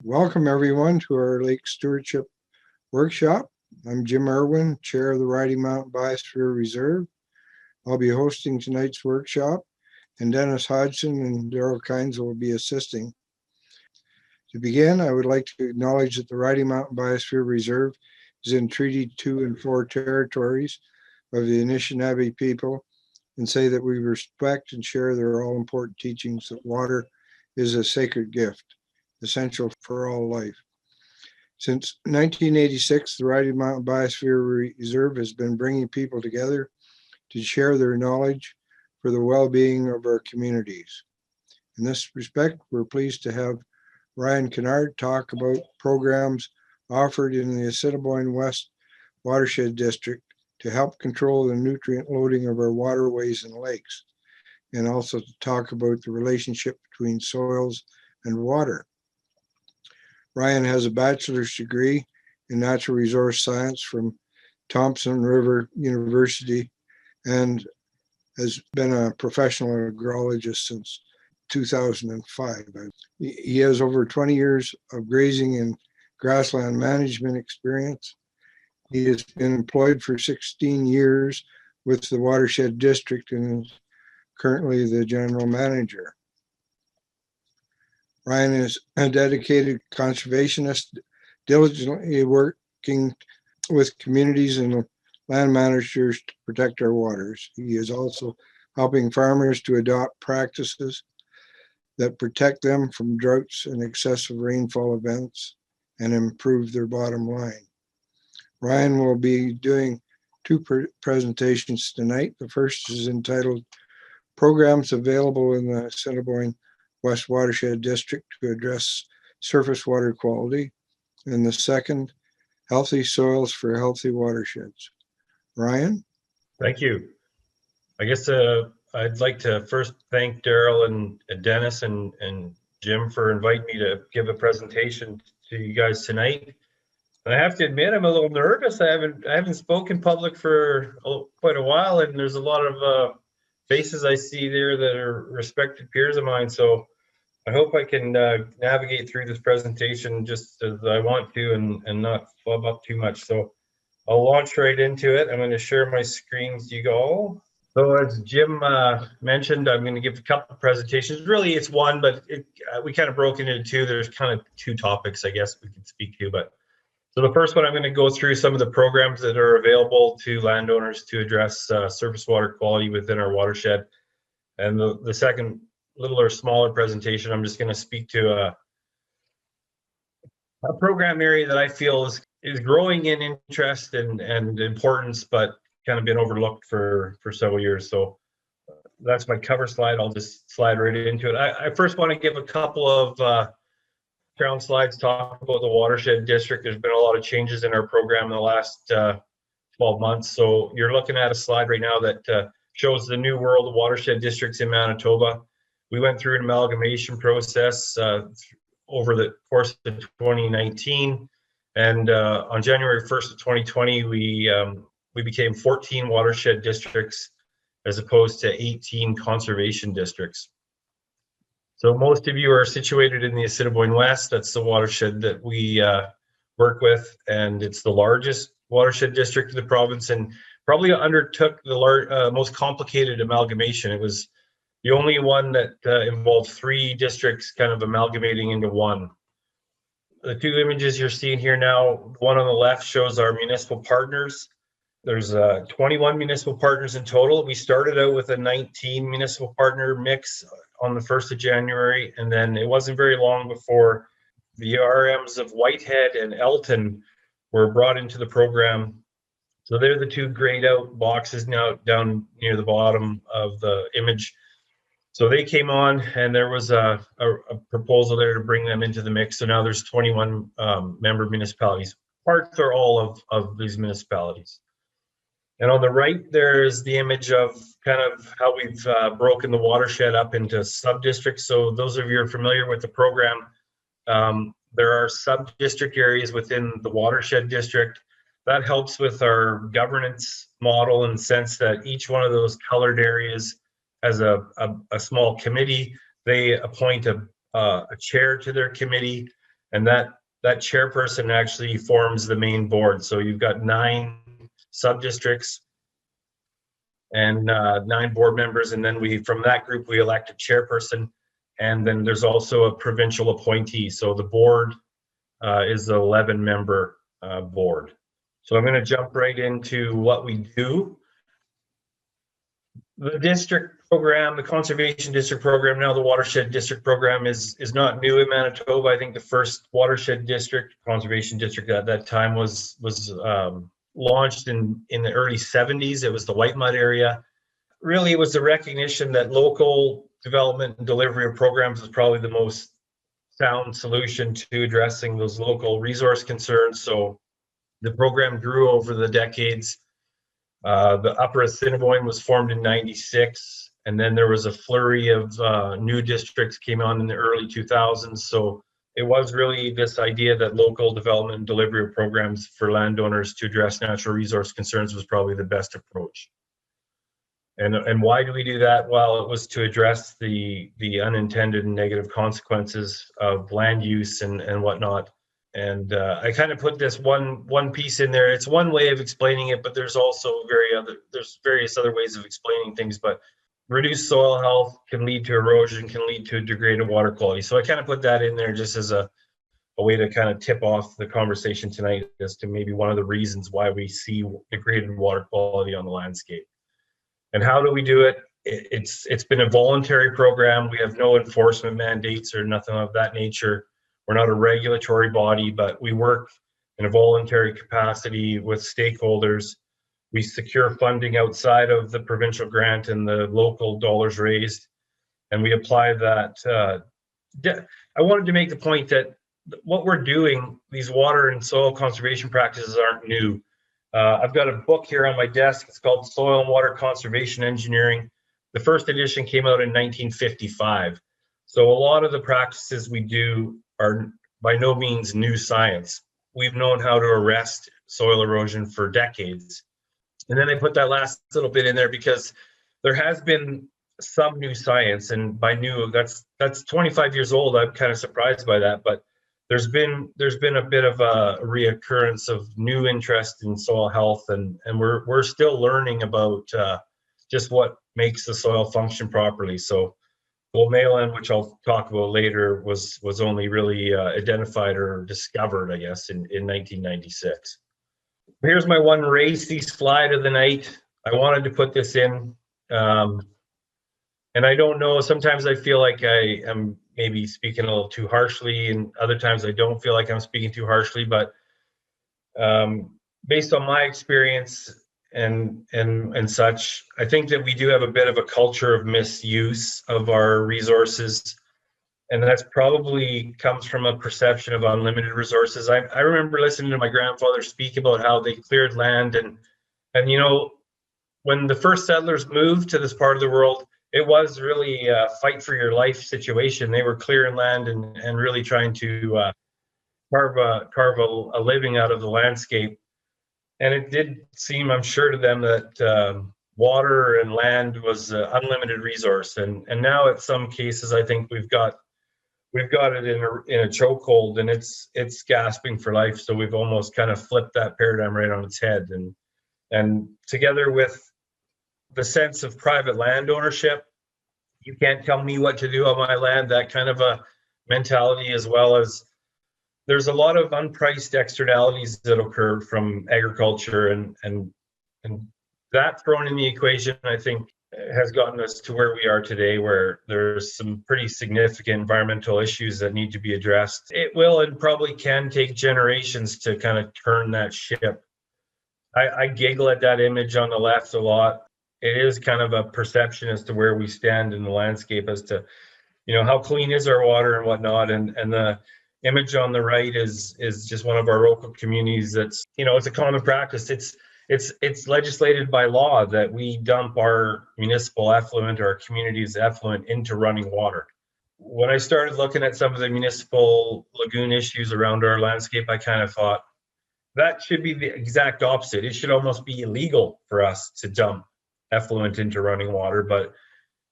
Welcome everyone to our Lake Stewardship Workshop. I'm Jim Irwin, Chair of the Rocky Mountain Biosphere Reserve. I'll be hosting tonight's workshop, and Dennis Hodgson and Daryl Kynes will be assisting. To begin, I would like to acknowledge that the Rocky Mountain Biosphere Reserve is in Treaty 2 and 4 territories of the Anishinaabe people, and say that we respect and share their all-important teachings that water is a sacred gift, essential for all life. Since 1986, the Rocky Mountain Biosphere Reserve has been bringing people together to share their knowledge for the well-being of our communities. In this respect, we're pleased to have Ryan Canart talk about programs offered in the Assiniboine West Watershed District to help control the nutrient loading of our waterways and lakes, and also to talk about the relationship between soils and water. Ryan has a bachelor's degree in natural resource science from Thompson River University and has been a professional agrologist since 2005. He has over 20 years of grazing and grassland management experience. He has been employed for 16 years with the Watershed District and is currently the general manager. Ryan is a dedicated conservationist, diligently working with communities and land managers to protect our waters. He is also helping farmers to adopt practices that protect them from droughts and excessive rainfall events and improve their bottom line. Ryan will be doing two presentations tonight. The first is entitled Programs Available in the Assiniboine West Watershed District to Address Surface Water Quality, and the second, Healthy Soils for Healthy Watersheds. Ryan? Thank you. I guess I'd like to first thank Daryl and Dennis and Jim for inviting me to give a presentation to you guys tonight. And I have to admit, I'm a little nervous. I haven't spoken public for quite a while, and there's a lot of faces I see there that are respected peers of mine. So I hope I can navigate through this presentation just as I want to and not flub up too much. So I'll launch right into it. I'm going to share my screen with you all. So as Jim mentioned, I'm going to give a couple of presentations. Really, it's one, but we kind of broke it into two. There's kind of two topics, I guess, we can speak to. But so the first one, I'm going to go through some of the programs that are available to landowners to address surface water quality within our watershed. And the second little or smaller presentation, I'm just going to speak to a program area that I feel is growing in interest and importance, but kind of been overlooked for several years. So that's my cover slide. I'll just slide right into it. I first want to give a couple of ground slides, talk about the Watershed District. There's been a lot of changes in our program in the last 12 months. So you're looking at a slide right now that shows the new world of watershed districts in Manitoba. We went through an amalgamation process over the course of 2019, and on January 1st of 2020, we became 14 watershed districts as opposed to 18 conservation districts. So most of you are situated in the Assiniboine West. That's the watershed that we work with, and it's the largest watershed district of the province, and probably undertook the most complicated amalgamation. It was the only one that involved three districts kind of amalgamating into one. The two images you're seeing here now, one on the left shows our municipal partners. There's 21 municipal partners in total. We started out with a 19 municipal partner mix on the 1st of January, and then it wasn't very long before the RMs of Whitehead and Elton were brought into the program. So they're the two grayed out boxes now down near the bottom of the image. So they came on, and there was a proposal there to bring them into the mix. So now there's 21 member municipalities. Parts are all of these municipalities. And on the right, there's the image of kind of how we've broken the watershed up into sub-districts. So those of you who are familiar with the program, there are sub-district areas within the watershed district. That helps with our governance model in the sense that each one of those colored areas has a small committee. They appoint a chair to their committee. And that chairperson actually forms the main board. So you've got 9 sub-districts and 9 board members. And then from that group, we elect a chairperson. And then there's also a provincial appointee. So the board is the 11-member board. So I'm going to jump right into what we do. The district program, the conservation district program, now the watershed district program is not new in Manitoba. I think the first watershed district, conservation district at that time was launched in the early 70s. It was the White Mud area. Really, it was the recognition that local development and delivery of programs was probably the most sound solution to addressing those local resource concerns. So the program grew over the decades. The Upper Assiniboine was formed in '96, and then there was a flurry of new districts came on in the early 2000s. So it was really this idea that local development and delivery of programs for landowners to address natural resource concerns was probably the best approach. And why do we do that? Well, it was to address the unintended and negative consequences of land use and whatnot. And I kind of put this one piece in there. It's one way of explaining it, but there's also there's various other ways of explaining things. But reduced soil health can lead to erosion, can lead to degraded water quality. So I kind of put that in there just as a way to kind of tip off the conversation tonight as to maybe one of the reasons why we see degraded water quality on the landscape. And how do we do it? It's been a voluntary program. We have no enforcement mandates or nothing of that nature. We're not a regulatory body, but we work in a voluntary capacity with stakeholders. We secure funding outside of the provincial grant and the local dollars raised, and we apply that. I wanted to make the point that what we're doing, these water and soil conservation practices aren't new. I've got a book here on my desk. It's called Soil and Water Conservation Engineering. The first edition came out in 1955. So a lot of the practices we do are by no means new science. We've known how to arrest soil erosion for decades. And then I put that last little bit in there because there has been some new science, and by new, that's 25 years old. I'm kind of surprised by that, but there's been a bit of a reoccurrence of new interest in soil health, and we're still learning about just what makes the soil function properly. So Goldmalan, which I'll talk about later, was only really identified or discovered, I guess, in 1996. Here's my one racy slide of the night. I wanted to put this in, and I don't know, sometimes I feel like I am maybe speaking a little too harshly, and other times I don't feel like I'm speaking too harshly, but based on my experience and such, I think that we do have a bit of a culture of misuse of our resources, and that's probably comes from a perception of unlimited resources. I remember listening to my grandfather speak about how they cleared land, and you know, when the first settlers moved to this part of the world, it was really a fight for your life situation. They were clearing land and really trying to carve a living out of the landscape. And it did seem, I'm sure, to them that water and land was an unlimited resource. And now, in some cases, I think we've got it in a chokehold, and it's gasping for life. So we've almost kind of flipped that paradigm right on its head. And together with the sense of private land ownership, you can't tell me what to do on my land, that kind of a mentality, as well as there's a lot of unpriced externalities that occur from agriculture, and that thrown in the equation, I think, has gotten us to where we are today, where there's some pretty significant environmental issues that need to be addressed. It will and probably can take generations to kind of turn that ship. I giggle at that image on the left a lot. It is kind of a perception as to where we stand in the landscape as to, you know, how clean is our water and whatnot. And the image on the right is just one of our local communities that's, you know, it's a common practice. It's legislated by law that we dump our municipal effluent, our community's effluent, into running water. When I started looking at some of the municipal lagoon issues around our landscape, I kind of thought that should be the exact opposite. It should almost be illegal for us to dump effluent into running water, but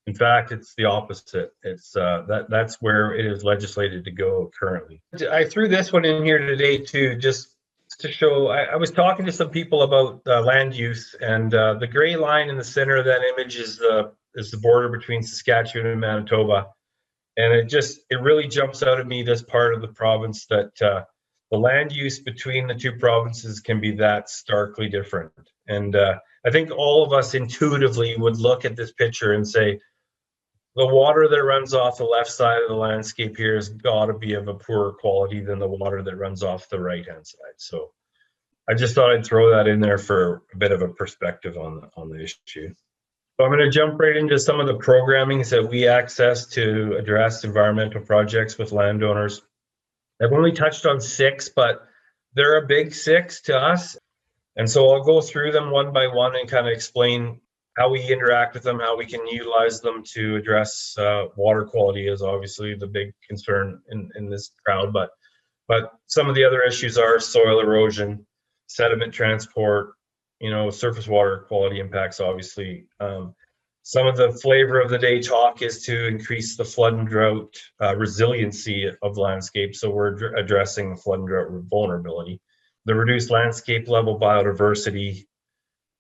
In fact, it's the opposite. It's that's where it is legislated to go currently. I threw this one in here today too, just to show. I was talking to some people about land use, and the gray line in the center of that image is the border between Saskatchewan and Manitoba, and it really jumps out at me, this part of the province, that the land use between the two provinces can be that starkly different. And I think all of us intuitively would look at this picture and say, the water that runs off the left side of the landscape here has got to be of a poorer quality than the water that runs off the right-hand side. So I just thought I'd throw that in there for a bit of a perspective on the issue. So I'm going to jump right into some of the programmings that we access to address environmental projects with landowners. I've only touched on 6, but they're a big 6 to us. And so I'll go through them one by one and kind of explain how we interact with them, how we can utilize them to address water quality is obviously the big concern in this crowd. But some of the other issues are soil erosion, sediment transport, surface water quality impacts, obviously. Some of the flavor of the day talk is to increase the flood and drought resiliency of landscapes. So we're addressing the flood and drought vulnerability, the reduced landscape level biodiversity,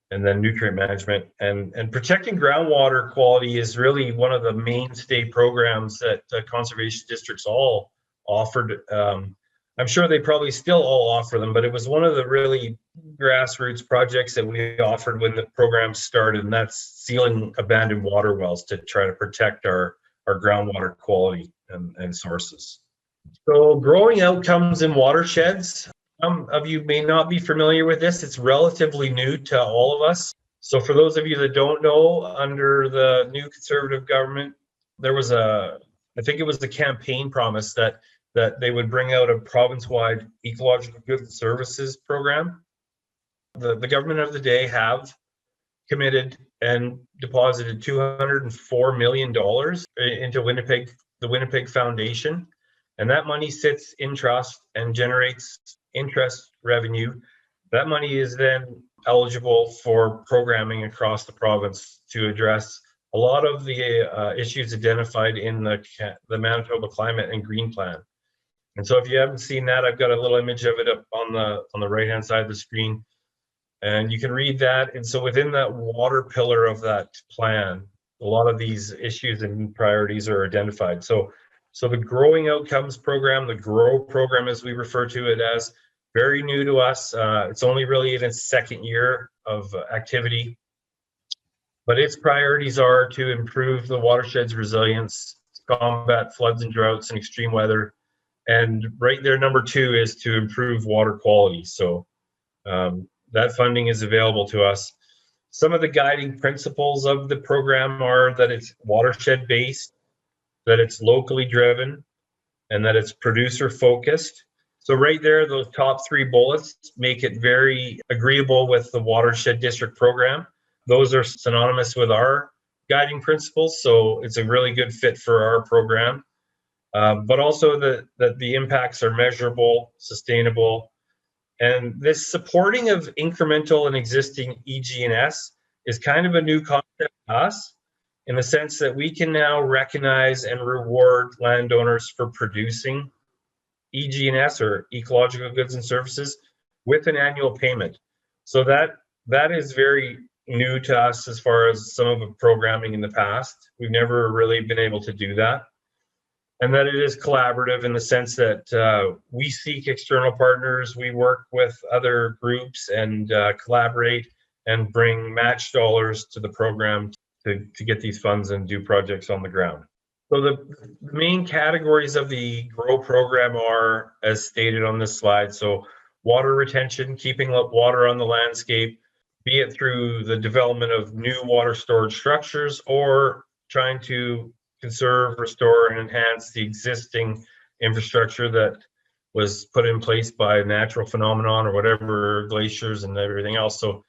and then nutrient management. And protecting groundwater quality is really one of the mainstay programs that conservation districts all offered. I'm sure they probably still all offer them, but it was one of the really grassroots projects that we offered when the program started, and that's sealing abandoned water wells to try to protect our groundwater quality and sources. So growing outcomes in watersheds. Some of you may not be familiar with this. It's relatively new to all of us. So for those of you that don't know, under the new Conservative government, there was I think it was the campaign promise that they would bring out a province-wide ecological goods and services program. The government of the day have committed and deposited $204 million into the Winnipeg Foundation. And that money sits in trust and generates interest revenue. That money is then eligible for programming across the province to address a lot of the issues identified in the Manitoba Climate and Green Plan. And so if you haven't seen that, I've got a little image of it up on the right-hand side of the screen, and you can read that. And so within that water pillar of that plan, a lot of these issues and priorities are identified. So the Growing Outcomes Program, the GROW program as we refer to it as, very new to us. It's only really in its second year of activity, but its priorities are to improve the watershed's resilience, combat floods and droughts and extreme weather, and right there, number 2 is to improve water quality. So that funding is available to us. Some of the guiding principles of the program are that it's watershed based, that it's locally driven, and that it's producer focused. So right there, those top 3 bullets make it very agreeable with the Watershed District program. Those are synonymous with our guiding principles, so it's a really good fit for our program. But also that the impacts are measurable, sustainable, and this supporting of incremental and existing EG&S is kind of a new concept to us, in the sense that we can now recognize and reward landowners for producing EG&S, or ecological goods and services, with an annual payment. So that is very new to us as far as some of the programming in the past. We've never really been able to do that. And that it is collaborative in the sense that we seek external partners, we work with other groups and collaborate and bring match dollars to the program to get these funds and do projects on the ground. So the main categories of the GROW program are, as stated on this slide, so water retention, keeping water on the landscape, be it through the development of new water storage structures or trying to conserve, restore, and enhance the existing infrastructure that was put in place by natural phenomenon or whatever, glaciers and everything else. So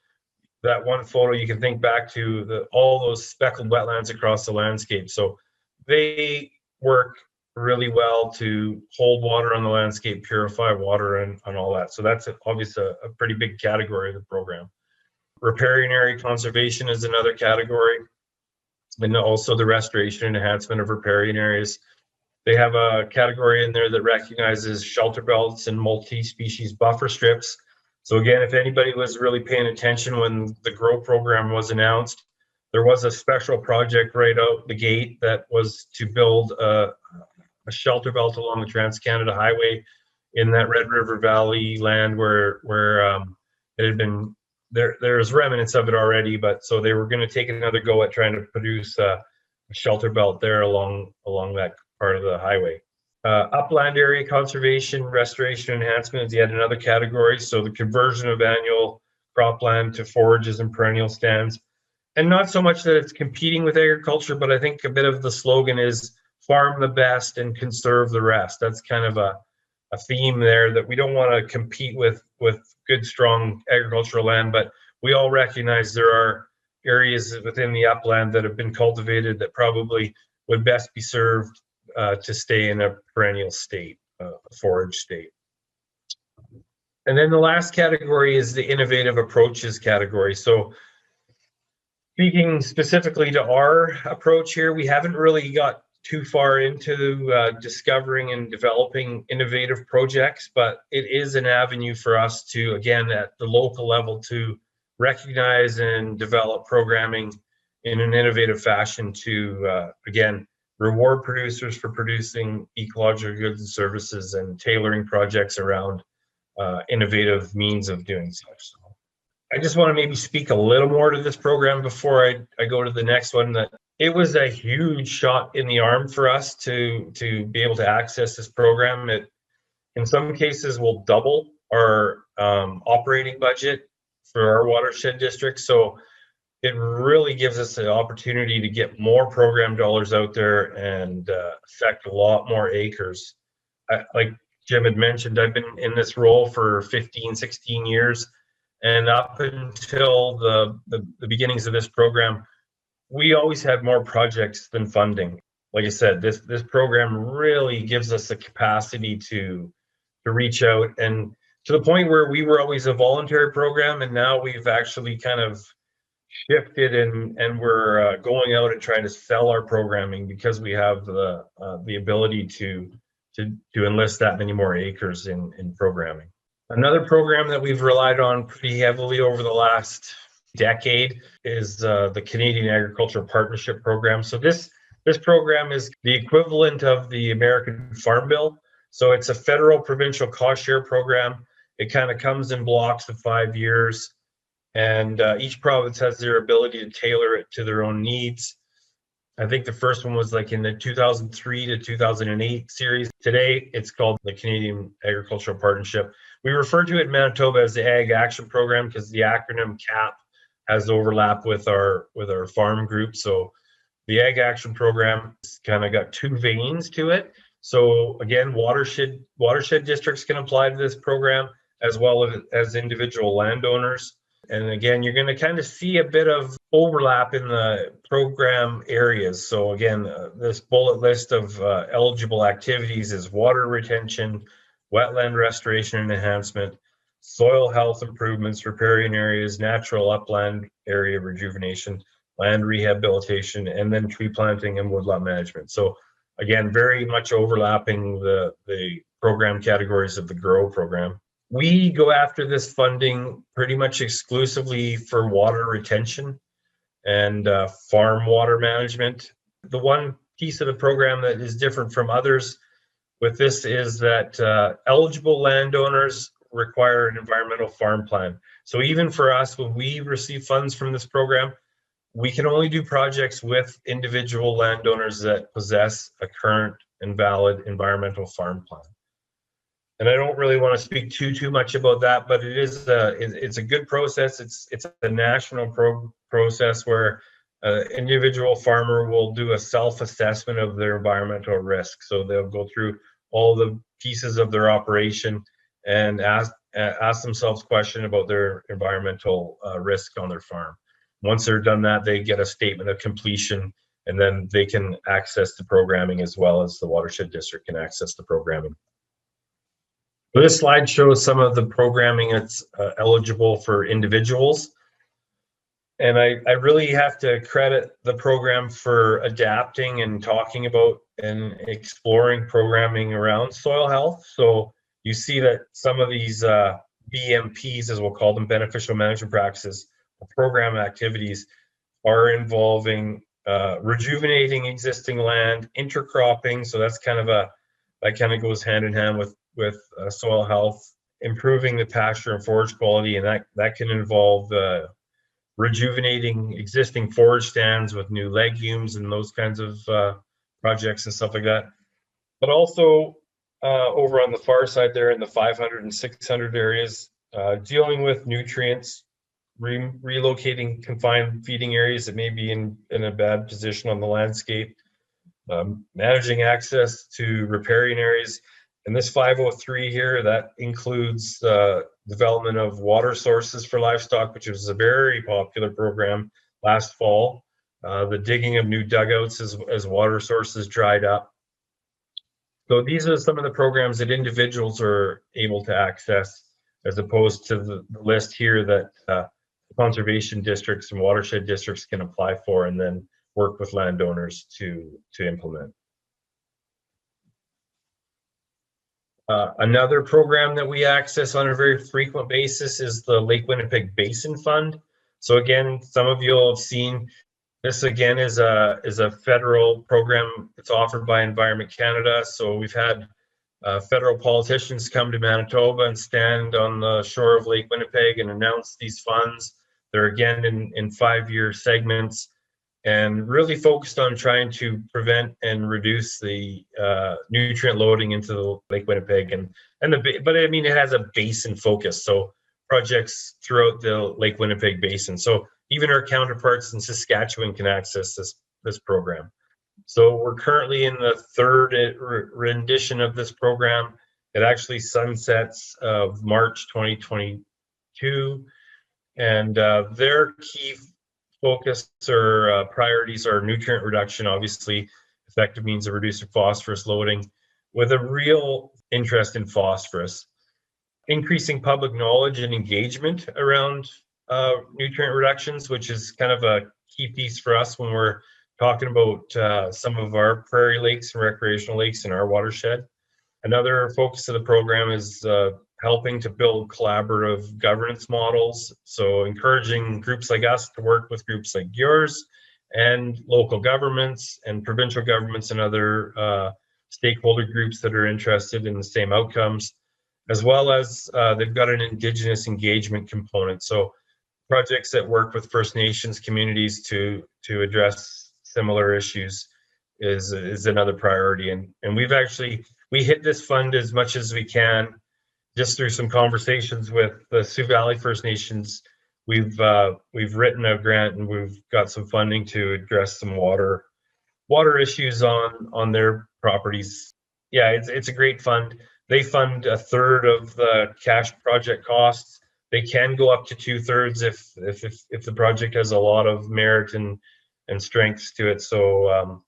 that one photo, you can think back to all those speckled wetlands across the landscape. So they work really well to hold water on the landscape, purify water, and all that. So that's obviously a pretty big category of the program. Riparian area conservation is another category. and also the restoration and enhancement of riparian areas. They have a category in there that recognizes shelter belts and multi-species buffer strips. So again, if anybody was really paying attention when the GROW program was announced, there was a special project right out the gate that was to build a shelter belt along the Trans-Canada Highway in that Red River Valley land where it had been, there's remnants of it already, but so they were going to take another go at trying to produce a shelter belt there along that part of the highway. Upland area conservation, restoration, enhancement is yet another category. So the conversion of annual cropland to forages and perennial stands. And not so much that it's competing with agriculture, but I think a bit of the slogan is farm the best and conserve the rest. That's kind of a theme there, that we don't want to compete with good, strong agricultural land, but we all recognize there are areas within the upland that have been cultivated that probably would best be served to stay in a perennial state, a forage state. And then the last category is the innovative approaches category. So speaking specifically to our approach here, we haven't really got too far into discovering and developing innovative projects, but it is an avenue for us to, again, at the local level, to recognize and develop programming in an innovative fashion to, again, reward producers for producing ecological goods and services and tailoring projects around innovative means of doing such. So I just want to maybe speak a little more to this program before I go to the next one. That it was a huge shot in the arm for us to be able to access this program. It, in some cases, will double our operating budget for our watershed district. So it really gives us the opportunity to get more program dollars out there and affect a lot more acres. Like Jim had mentioned, I've been in this role for 15, 16 years. And up until the beginnings of this program, we always had more projects than funding. Like I said, this program really gives us the capacity to reach out, and to the point where we were always a voluntary program, and now we've actually kind of shifted and we're going out and trying to sell our programming because we have the ability to enlist that many more acres in programming. Another program that we've relied on pretty heavily over the last decade is the Canadian Agricultural Partnership Program. So this program is the equivalent of the American Farm Bill. So it's a federal provincial cost share program. It kind of comes in blocks of 5 years, and each province has their ability to tailor it to their own needs. I think the first one was like in the 2003 to 2008 series. Today, it's called the Canadian Agricultural Partnership. We refer to it in Manitoba as the Ag Action Program because the acronym CAP has overlap with our farm group. So the Ag Action Program has kind of got two veins to it. So again, watershed districts can apply to this program as well as individual landowners. And again, you're going to kind of see a bit of overlap in the program areas. So again, this bullet list of eligible activities is water retention, wetland restoration and enhancement, soil health improvements, riparian areas, natural upland area rejuvenation, land rehabilitation, and then tree planting and woodlot management. So again, very much overlapping the program categories of the GROW program. We go after this funding pretty much exclusively for water retention and farm water management. The one piece of the program that is different from others with this is that eligible landowners require an environmental farm plan. So even for us, when we receive funds from this program, we can only do projects with individual landowners that possess a current and valid environmental farm plan. And I don't really want to speak too much about that, but it's a good process. It's a national process where an individual farmer will do a self-assessment of their environmental risk. So they'll go through all the pieces of their operation and ask themselves questions about their environmental risk on their farm. Once they're done that, they get a statement of completion, and then they can access the programming as well as the Watershed District can access the programming. So this slide shows some of the programming that's eligible for individuals. And I really have to credit the program for adapting and talking about and exploring programming around soil health. So you see that some of these BMPs, as we'll call them, beneficial management practices, program activities, are involving rejuvenating existing land, intercropping. So that kind of goes hand in hand with soil health, improving the pasture and forage quality, and that can involve rejuvenating existing forage stands with new legumes and those kinds of projects and stuff like that. But also over on the far side there in the 500 and 600 areas, dealing with nutrients, relocating confined feeding areas that may be in a bad position on the landscape, managing access to riparian areas. And this 503 here, that includes development of water sources for livestock, which was a very popular program last fall. The digging of new dugouts as water sources dried up. So these are some of the programs that individuals are able to access, as opposed to the list here that conservation districts and watershed districts can apply for and then work with landowners to implement. Another program that we access on a very frequent basis is the Lake Winnipeg Basin Fund. So again, some of you will have seen this. Again is a federal program. It's offered by Environment Canada. So we've had federal politicians come to Manitoba and stand on the shore of Lake Winnipeg and announce these funds. They're again in 5-year segments, and really focused on trying to prevent and reduce the nutrient loading into the Lake Winnipeg but I mean, it has a basin focus, so projects throughout the Lake Winnipeg basin. So even our counterparts in Saskatchewan can access this program. So we're currently in the third rendition of this program. It actually sunsets of March 2022, and their key focus or priorities are nutrient reduction, obviously effective means of reducing phosphorus loading, with a real interest in phosphorus, increasing public knowledge and engagement around nutrient reductions, which is kind of a key piece for us when we're talking about some of our prairie lakes and recreational lakes in our watershed. Another focus of the program is helping to build collaborative governance models. So encouraging groups like us to work with groups like yours and local governments and provincial governments and other stakeholder groups that are interested in the same outcomes, as well as they've got an Indigenous engagement component. So projects that work with First Nations communities to address similar issues is another priority. And we hit this fund as much as we can just through some conversations with the Sioux Valley First Nations. We've written a grant and we've got some funding to address some water issues on their properties. Yeah, it's a great fund. They fund a third of the cash project costs. They can go up to 2/3 if the project has a lot of merit and strengths to it. So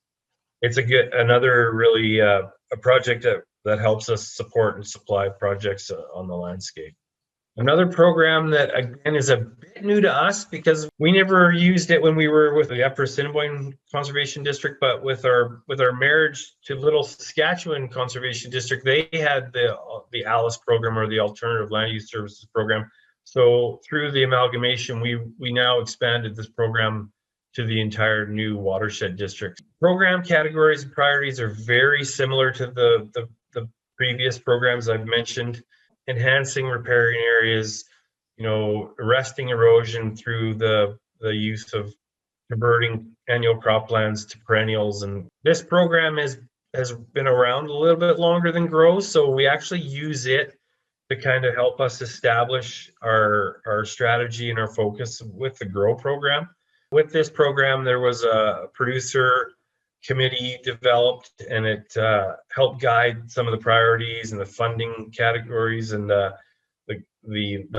it's another really a project that helps us support and supply projects on the landscape. Another program that again is a bit new to us because we never used it when we were with the Upper Assiniboine Conservation District, but with our marriage to Little Saskatchewan Conservation District, they had the ALICE program, or the Alternative Land Use Services program. So through the amalgamation, we now expanded this program to the entire new watershed district. Program categories and priorities are very similar to the previous programs I've mentioned. Enhancing riparian areas, arresting erosion through the use of converting annual croplands to perennials. And this program has been around a little bit longer than GROW, so we actually use it to kind of help us establish our strategy and our focus with the GROW program. With this program, there was a producer committee developed, and it helped guide some of the priorities and the funding categories and the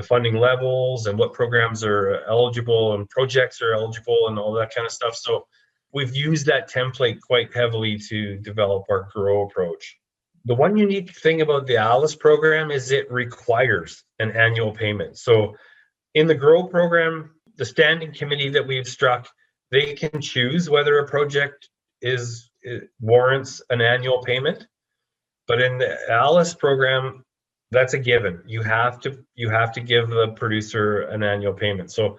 funding levels and what programs are eligible and projects are eligible and all that kind of stuff. So we've used that template quite heavily to develop our GROW approach. The one unique thing about the ALICE program is it requires an annual payment. So in the GROW program, the standing committee that we've struck, they can choose whether a project warrants an annual payment. But in the ALICE program, that's a given. You have to give the producer an annual payment. So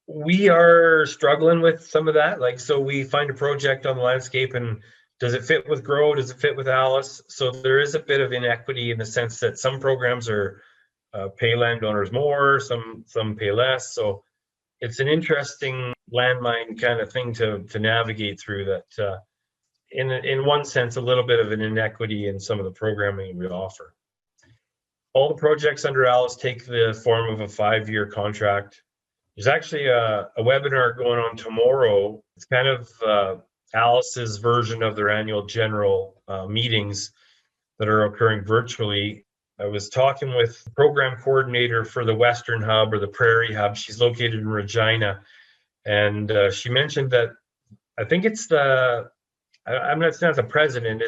we are struggling with some of that. Like, so we find a project on the landscape, and does it fit with GROW? Does it fit with ALICE? So there is a bit of inequity in the sense that some programs are pay landowners more, some pay less. So it's an interesting landmine kind of thing to navigate through. That in one sense, a little bit of an inequity in some of the programming we offer. All the projects under ALICE take the form of a 5-year contract. There's actually a webinar going on tomorrow. It's kind of ALICE's version of their annual general meetings that are occurring virtually. I was talking with the program coordinator for the Western Hub, or the Prairie Hub. She's located in Regina. And she mentioned that, I think it's I'm not saying it's the president,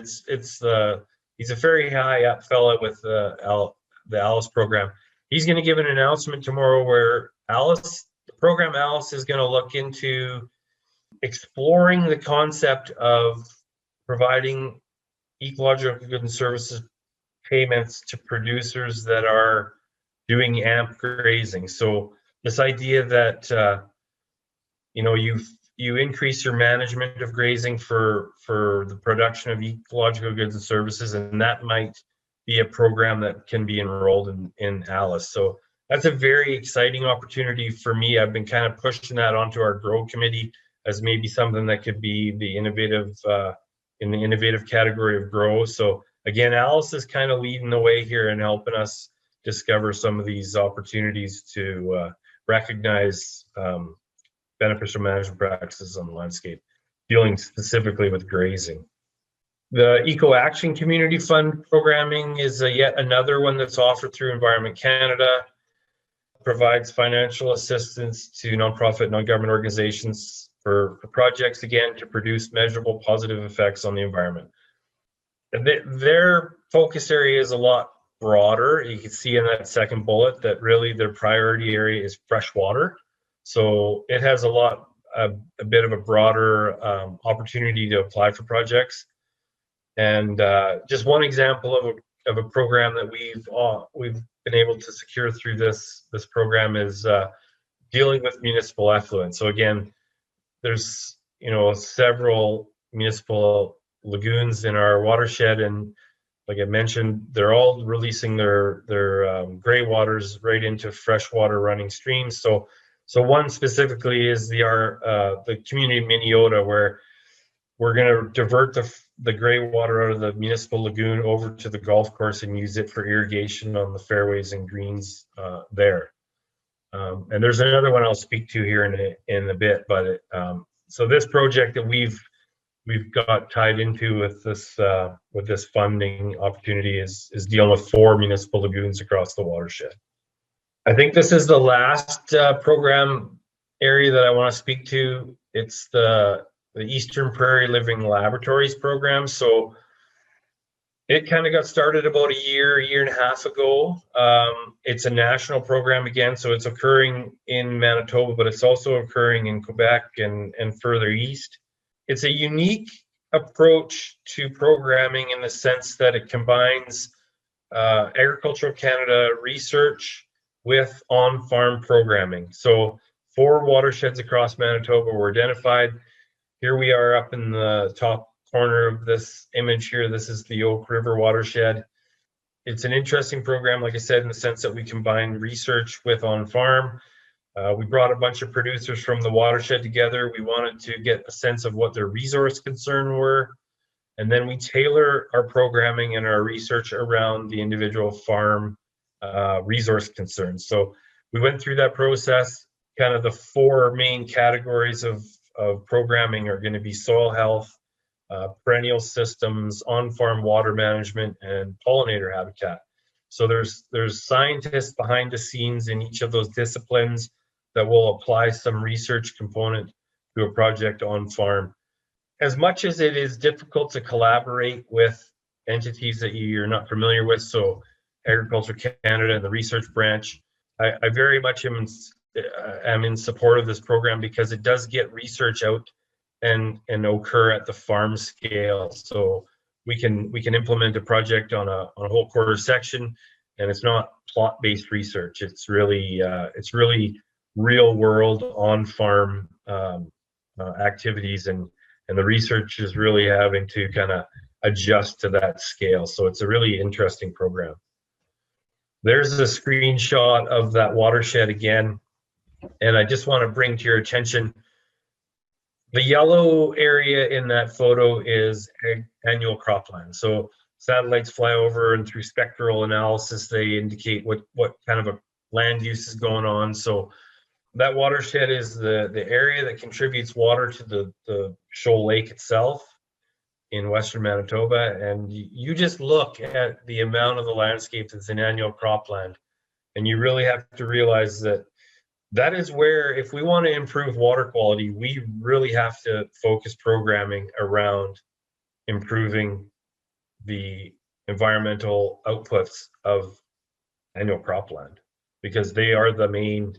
he's a very high up fella with the ALICE program. He's going to give an announcement tomorrow where the program ALICE is going to look into exploring the concept of providing ecological goods and services payments to producers that are doing AMP grazing. So this idea that you increase your management of grazing for the production of ecological goods and services, and that might be a program that can be enrolled in ALICE. So that's a very exciting opportunity for me. I've been kind of pushing that onto our GROW committee as maybe something that could be the innovative in the innovative category of GROW. So again, ALICE is kind of leading the way here and helping us discover some of these opportunities to recognize beneficial management practices on the landscape, dealing specifically with grazing. The Eco Action Community Fund programming is yet another one that's offered through Environment Canada. Provides financial assistance to nonprofit, non-government organizations for projects, again, to produce measurable positive effects on the environment. Their focus area is a lot broader. You can see in that second bullet that really their priority area is fresh water. So it has a bit of a broader opportunity to apply for projects. And just one example of a program that we've been able to secure through this program is dealing with municipal effluent. So again, there's several municipal lagoons in our watershed, and like I mentioned, they're all releasing their gray waters right into freshwater running streams. So one specifically is the community of Minneota, where we're going to divert the gray water out of the municipal lagoon over to the golf course and use it for irrigation on the fairways and greens there. And there's another one I'll speak to here in a bit. But so this project that we've got tied into with this funding opportunity is dealing with 4 municipal lagoons across the watershed. I think this is the last program area that I want to speak to. It's the Eastern Prairie Living Laboratories program. So it kind of got started about a year and a half ago. It's a national program again, so it's occurring in Manitoba, but it's also occurring in Quebec and further east. It's a unique approach to programming in the sense that it combines Agricultural Canada research with on-farm programming. So 4 watersheds across Manitoba were identified. Here we are up in the top corner of this image here. This is the Oak River watershed. It's an interesting program, like I said, in the sense that we combine research with on-farm. We brought a bunch of producers from the watershed together. We wanted to get a sense of what their resource concerns were. And then we tailor our programming and our research around the individual farm resource concerns. So we went through that process. Kind of the 4 main categories of programming are going to be soil health, perennial systems, on-farm water management, and pollinator habitat. So there's scientists behind the scenes in each of those disciplines that will apply some research component to a project on farm. As much as it is difficult to collaborate with entities that you're not familiar with, so Agriculture Canada and the research branch, I very much am am in support of this program because it does get research out and occur at the farm scale. So we can implement a project on a whole quarter section, and it's not plot-based research. It's really real world on farm activities, and the research is really having to kind of adjust to that scale. So it's a really interesting program. There's a screenshot of that watershed again, and I just want to bring to your attention the yellow area in that photo is annual cropland. So satellites fly over, and through spectral analysis, they indicate what kind of a land use is going on. So that watershed is the area that contributes water to the Shoal Lake itself in Western Manitoba. And you just look at the amount of the landscape that's in annual cropland, and you really have to realize that that is where, if we want to improve water quality, we really have to focus programming around improving the environmental outputs of annual cropland, because they are the main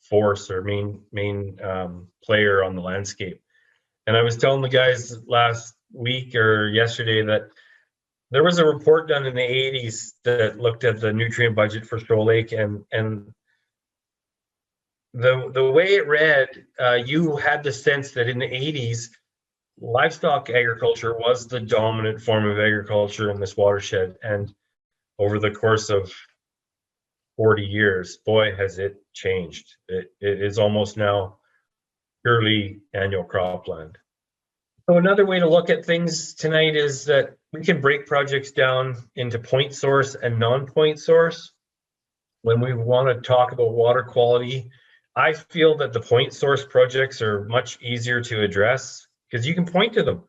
force or main player on the landscape. And I was telling the guys last week or yesterday that there was a report done in the 80s that looked at the nutrient budget for Shoal Lake, and the way it read, you had the sense that in the 80s, livestock agriculture was the dominant form of agriculture in this watershed. And over the course of 40 years, boy, has it changed. It is almost now purely annual cropland. So another way to look at things tonight is that we can break projects down into point source and non-point source. When we want to talk about water quality, I feel that the point source projects are much easier to address because you can point to them.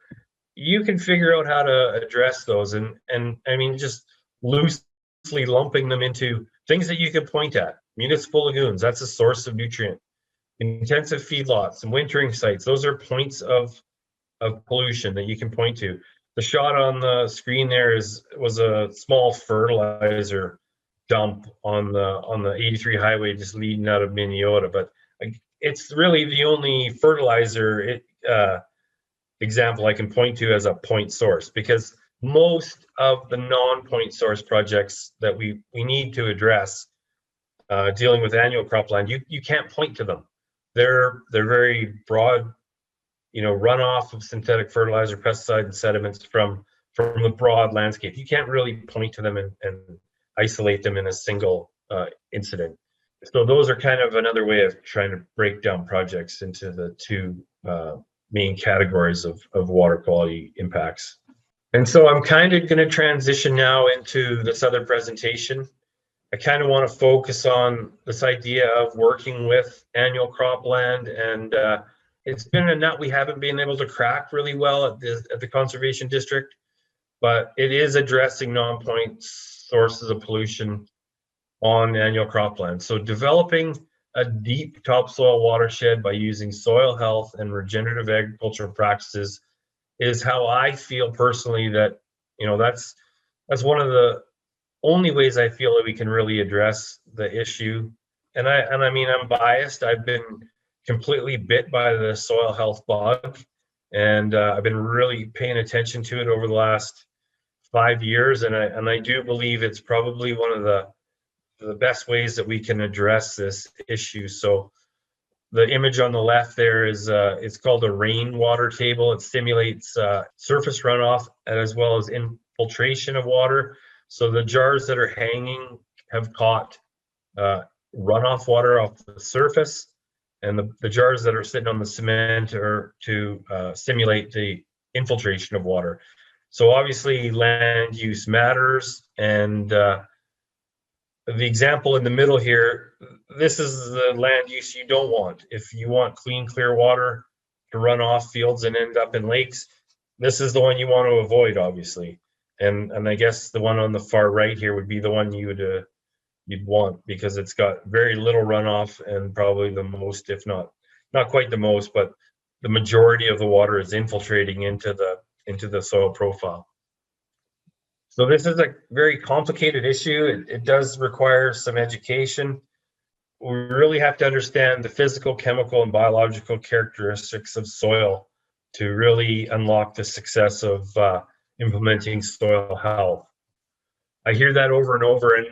You can figure out how to address those, and I mean, just loosely lumping them into things that you can point at. Municipal lagoons, that's a source of nutrient. Intensive feedlots and wintering sites, those are points of pollution that you can point to. The shot on the screen there was a small fertilizer dump on the 83 highway just leading out of Minneota, but it's really the only fertilizer example I can point to as a point source, because most of the non-point source projects that we need to address dealing with annual cropland, you can't point to them. They're very broad, runoff of synthetic fertilizer, pesticide, and sediments from the broad landscape. You can't really point to them and isolate them in a single incident. So those are kind of another way of trying to break down projects into the two main categories of water quality impacts. And so I'm kind of going to transition now into this other presentation. I kind of want to focus on this idea of working with annual cropland, and it's been a nut we haven't been able to crack really well at the conservation district, but it is addressing non-point sources of pollution on annual cropland. So developing a deep topsoil watershed by using soil health and regenerative agricultural practices is how I feel personally that, that's one of the only ways I feel that we can really address the issue. And I mean, I'm biased. I've been completely bit by the soil health bug, and I've been really paying attention to it over the last 5 years, and I do believe it's probably one of the best ways that we can address this issue. So the image on the left there is it's called a rainwater table. It simulates surface runoff as well as infiltration of water. So the jars that are hanging have caught runoff water off the surface, and the jars that are sitting on the cement are to simulate the infiltration of water. So obviously land use matters, and the example in the middle here, this is the land use you don't want. If you want clean, clear water to run off fields and end up in lakes, this is the one you want to avoid, obviously. And I guess the one on the far right here would be the one you'd want, because it's got very little runoff and probably the most, if not quite the most, but the majority of the water is infiltrating into the soil profile. So this is a very complicated issue. It does require some education. we really have to understand the physical, chemical, and biological characteristics of soil to really unlock the success of implementing soil health. I hear that over and over,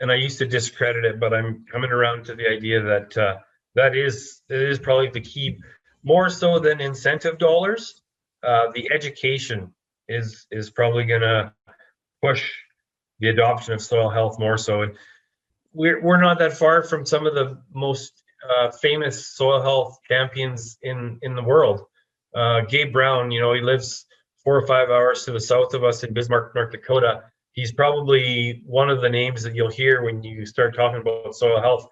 and I used to discredit it, but I'm coming around to the idea that it is probably the key, more so than incentive dollars. The education is probably going to push the adoption of soil health more so. And we're not that far from some of the most famous soil health champions in the world. Gabe Brown, he lives 4 or 5 hours to the south of us in Bismarck, North Dakota. He's probably one of the names that you'll hear when you start talking about soil health.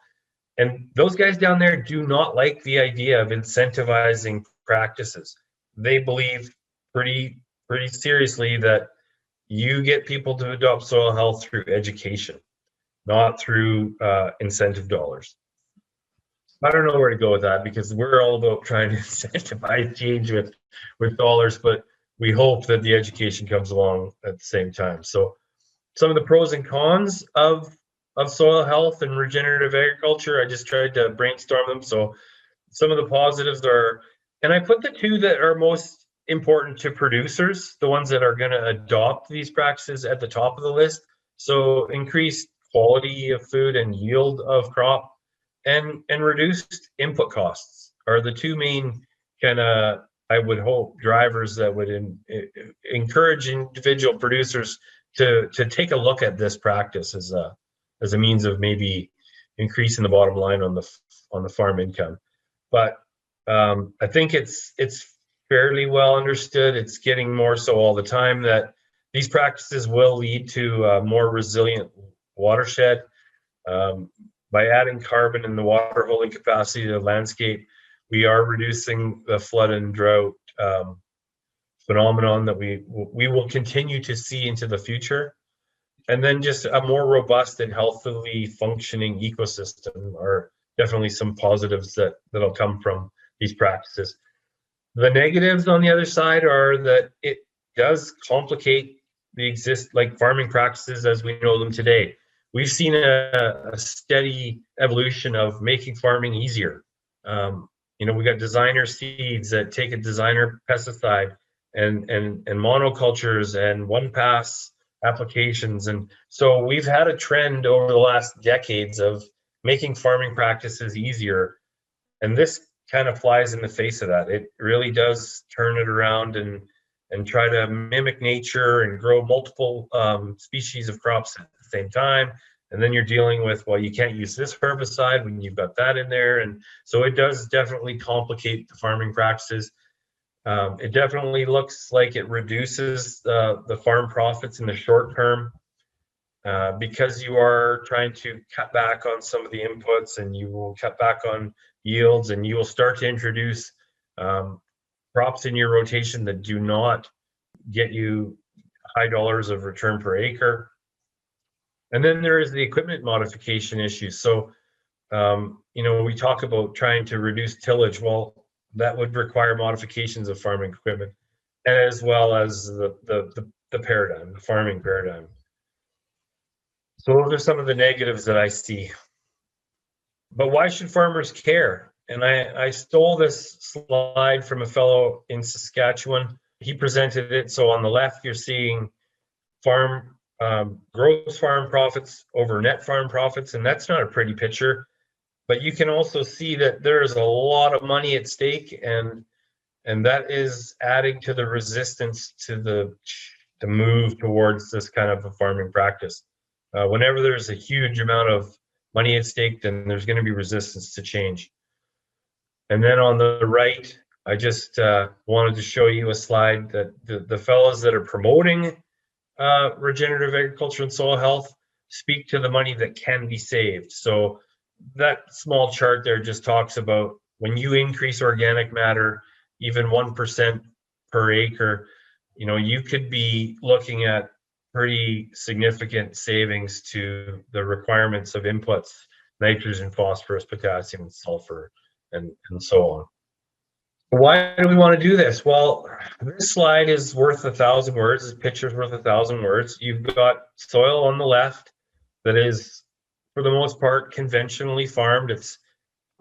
And those guys down there do not like the idea of incentivizing practices. They believe pretty seriously that you get people to adopt soil health through education, not through incentive dollars. I don't know where to go with that, because we're all about trying to incentivize change with dollars, but we hope that the education comes along at the same time. So some of the pros and cons of soil health and regenerative agriculture, I just tried to brainstorm them. So some of the positives are, and I put the two that are most important to producers, the ones that are going to adopt these practices, at the top of the list. So increased quality of food and yield of crop, and reduced input costs are the two main kind of, I would hope, drivers that would encourage individual producers to take a look at this practice as a means of maybe increasing the bottom line on the farm income. But I think it's fairly well understood. It's getting more so all the time that these practices will lead to a more resilient watershed. By adding carbon in the water holding capacity to the landscape, we are reducing the flood and drought phenomenon that we will continue to see into the future. And then just a more robust and healthily functioning ecosystem are definitely some positives that'll come from these practices. The negatives on the other side are that it does complicate the farming practices as we know them today. We've seen a steady evolution of making farming easier. We got designer seeds that take a designer pesticide, and monocultures and one pass applications. And so we've had a trend over the last decades of making farming practices easier. And this kind of flies in the face of that. It really does turn it around and try to mimic nature and grow multiple species of crops at the same time. And then you're dealing with, well, you can't use this herbicide when you've got that in there. And so it does definitely complicate the farming practices. It definitely looks like it reduces the farm profits in the short term because you are trying to cut back on some of the inputs, and you will cut back on yields, and you will start to introduce crops in your rotation that do not get you high dollars of return per acre. And then there is the equipment modification issue. So, we talk about trying to reduce tillage. Well, that would require modifications of farming equipment, as well as the paradigm, the farming paradigm. So those are some of the negatives that I see. But why should farmers care? And I stole this slide from a fellow in Saskatchewan. He presented it. So on the left, you're seeing gross farm profits over net farm profits, and that's not a pretty picture. But you can also see that there's a lot of money at stake, and that is adding to the resistance to the move towards this kind of a farming practice. Whenever there's a huge amount of money at stake, then there's going to be resistance to change. And then on the right, I just wanted to show you a slide that the fellows that are promoting regenerative agriculture and soil health speak to the money that can be saved. So that small chart there just talks about when you increase organic matter, even 1% per acre, you could be looking at pretty significant savings to the requirements of inputs, nitrogen, phosphorus, potassium, and sulfur, and so on. Why do we want to do this? Well, this slide is worth 1,000 words. This picture is worth 1,000 words. You've got soil on the left that is for the most part, conventionally farmed. It's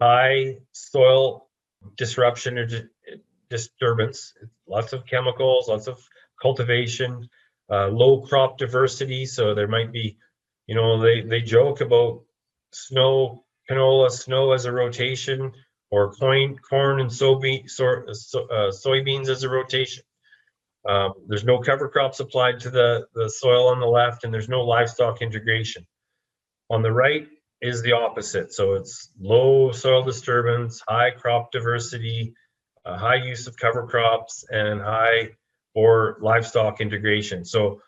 high soil disruption or disturbance, lots of chemicals, lots of cultivation, low crop diversity. So there might be, they joke about canola, snow as a rotation, or corn and soybeans as a rotation. There's no cover crops applied to the soil on the left, and there's no livestock integration. On the right is the opposite. So it's low soil disturbance, high crop diversity, high use of cover crops, and high or livestock integration. So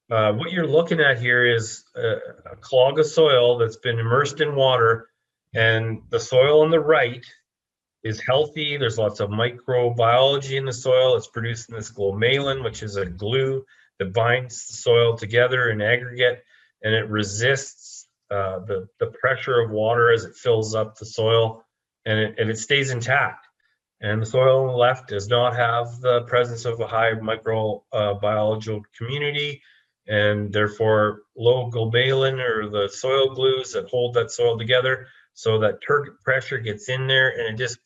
what you're looking at here is a clog of soil that's been immersed in water, and the soil on the right is healthy. There's lots of microbiology in the soil. It's producing this glomalin, which is a glue that binds the soil together in aggregate, and it resists the pressure of water as it fills up the soil, and it stays intact. And the soil on the left does not have the presence of a high microbiological community, and therefore low glomalin, or the soil glues that hold that soil together. So that turgid pressure gets in there, and it just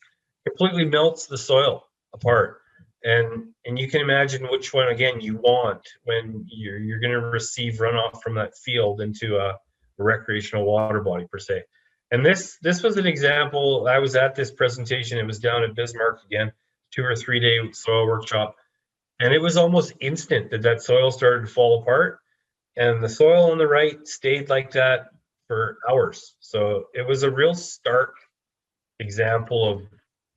completely melts the soil apart. And you can imagine which one, again, you want when you're going to receive runoff from that field into a recreational water body per se. And this was an example. I was at this presentation. It was down at Bismarck again, 2 or 3 day soil workshop. And it was almost instant that soil started to fall apart. And the soil on the right stayed like that for hours. So it was a real stark example of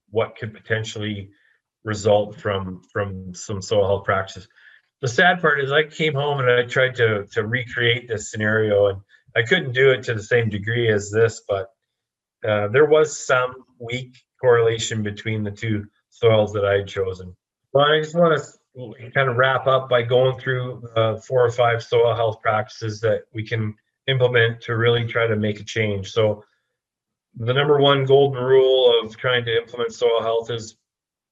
what could potentially result from some soil health practices. The sad part is I came home and I tried to recreate this scenario, and I couldn't do it to the same degree as this, but there was some weak correlation between the two soils that I had chosen. Well, I just want to kind of wrap up by going through 4 or 5 soil health practices that we can implement to really try to make a change. So the number one golden rule of trying to implement soil health is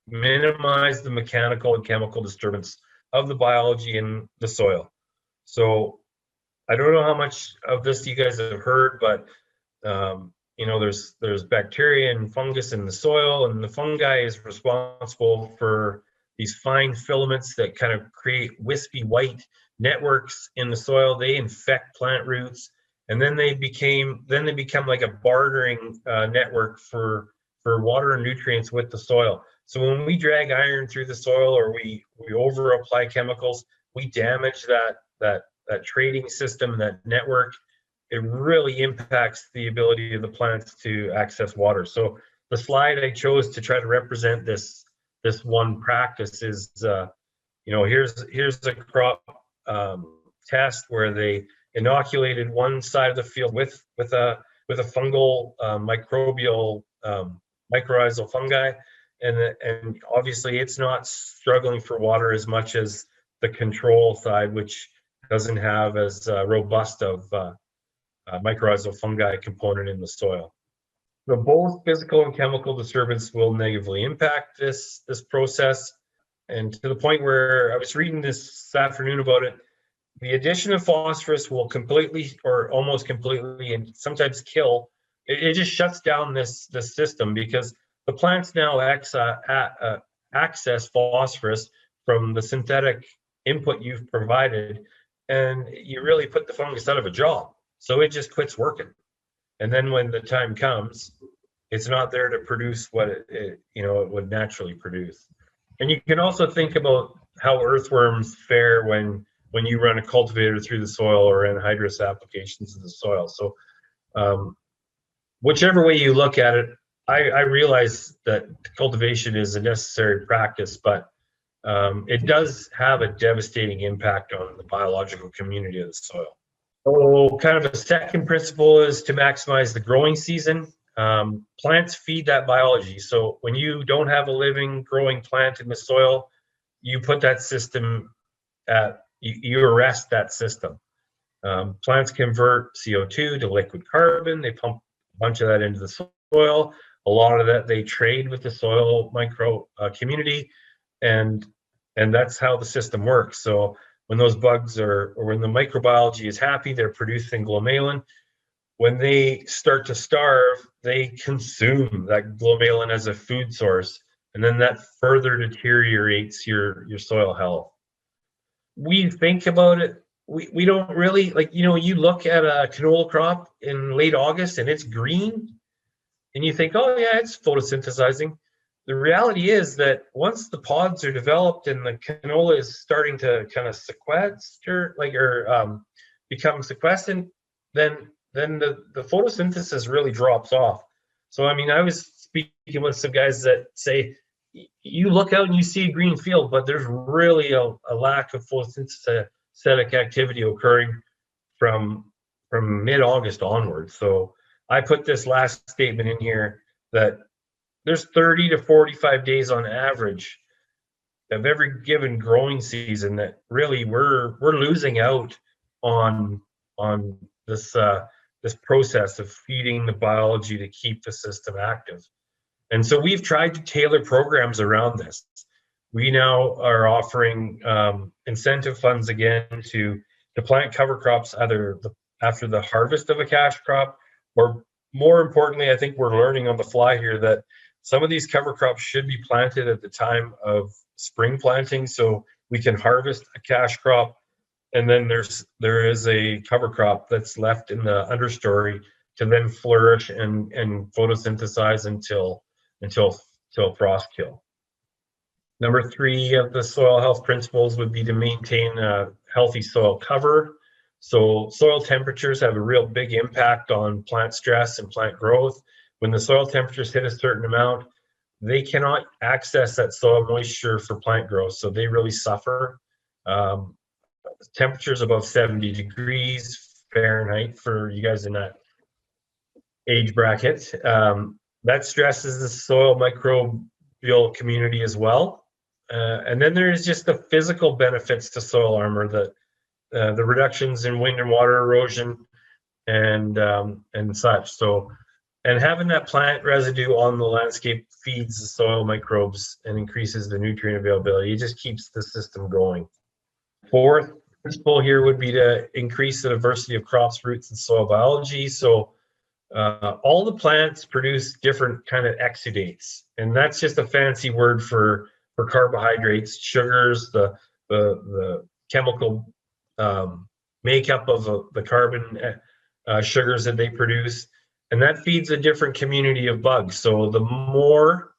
minimize the mechanical and chemical disturbance of the biology in the soil. So I don't know how much of this you guys have heard, but there's bacteria and fungus in the soil, and the fungi is responsible for these fine filaments that kind of create wispy white networks in the soil. They infect plant roots, and then they become like a bartering network for water and nutrients with the soil. So when we drag iron through the soil, or we over apply chemicals, we damage that trading system, that network. It really impacts the ability of the plants to access water. So the slide I chose to try to represent this one practice is, here's a crop test where they inoculated one side of the field with a fungal microbial mycorrhizal fungi, and obviously it's not struggling for water as much as the control side, which doesn't have as robust of mycorrhizal fungi component in the soil. So both physical and chemical disturbance will negatively impact this process, and to the point where I was reading this afternoon about it, the addition of phosphorus will completely, or almost completely, and sometimes kill. It just shuts down this system, because the plants now access phosphorus from the synthetic input you've provided, and you really put the fungus out of a job. So it just quits working. And then when the time comes, it's not there to produce what it would naturally produce. And you can also think about how earthworms fare when you run a cultivator through the soil, or anhydrous applications in the soil. So whichever way you look at it, I realize that cultivation is a necessary practice, but it does have a devastating impact on the biological community of the soil. So kind of a second principle is to maximize the growing season. Plants feed that biology. So when you don't have a living growing plant in the soil, you put that system you arrest that system. Plants convert CO2 to liquid carbon. They pump a bunch of that into the soil. A lot of that they trade with the soil micro community, and that's how the system works. So when those bugs or when the microbiology is happy, they're producing glomalin. when they start to starve, they consume that glomalin as a food source, and then that further deteriorates your soil health. We think about it, we don't really, like, you know, you look at a canola crop in late August and it's green, and you think, oh yeah, it's photosynthesizing. The reality is that once the pods are developed and the canola is starting to kind of sequester, like, or become sequescent, then the photosynthesis really drops off. So I mean, I was speaking with some guys that say you look out and you see a green field, but there's really a lack of photosynthetic activity occurring from mid-August onwards. So I put this last statement in here that there's 30 to 45 days on average of every given growing season that really we're losing out on this this process of feeding the biology to keep the system active. And so we've tried to tailor programs around this. We now are offering incentive funds again to plant cover crops either after the harvest of a cash crop, or more importantly, I think we're learning on the fly here that some of these cover crops should be planted at the time of spring planting, so we can harvest a cash crop, and then there is a cover crop that's left in the understory to then flourish and photosynthesize until frost kill. Number 3 of the soil health principles would be to maintain a healthy soil cover. So soil temperatures have a real big impact on plant stress and plant growth. When the soil temperatures hit a certain amount, they cannot access that soil moisture for plant growth, so they really suffer. Temperatures above 70 degrees Fahrenheit for you guys in that age bracket, that stresses the soil microbial community as well. And then there's just the physical benefits to soil armor, that the reductions in wind and water erosion and such. So, and having that plant residue on the landscape feeds the soil microbes and increases the nutrient availability. It just keeps the system going. 4th principle here would be to increase the diversity of crops, roots, and soil biology. So all the plants produce different kind of exudates, and that's just a fancy word for carbohydrates, sugars, the chemical makeup of the carbon sugars that they produce, and that feeds a different community of bugs. So the more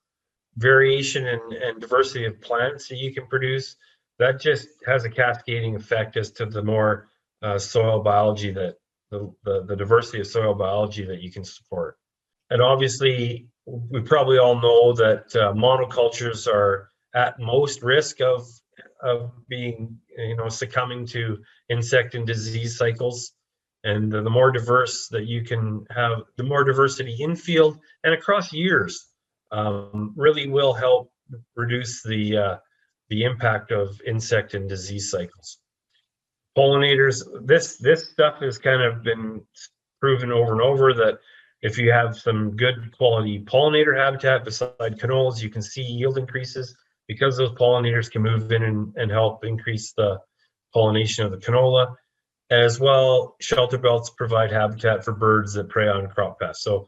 variation and diversity of plants that you can produce, that just has a cascading effect as to the more soil biology that the diversity of soil biology that you can support. And obviously, we probably all know that monocultures are at most risk of being, succumbing to insect and disease cycles. And the more diverse that you can have, the more diversity in field and across years, really will help reduce the impact of insect and disease cycles. Pollinators, this stuff has kind of been proven over and over that if you have some good quality pollinator habitat beside canolas, you can see yield increases because those pollinators can move in and help increase the pollination of the canola. As well, shelter belts provide habitat for birds that prey on crop pests. So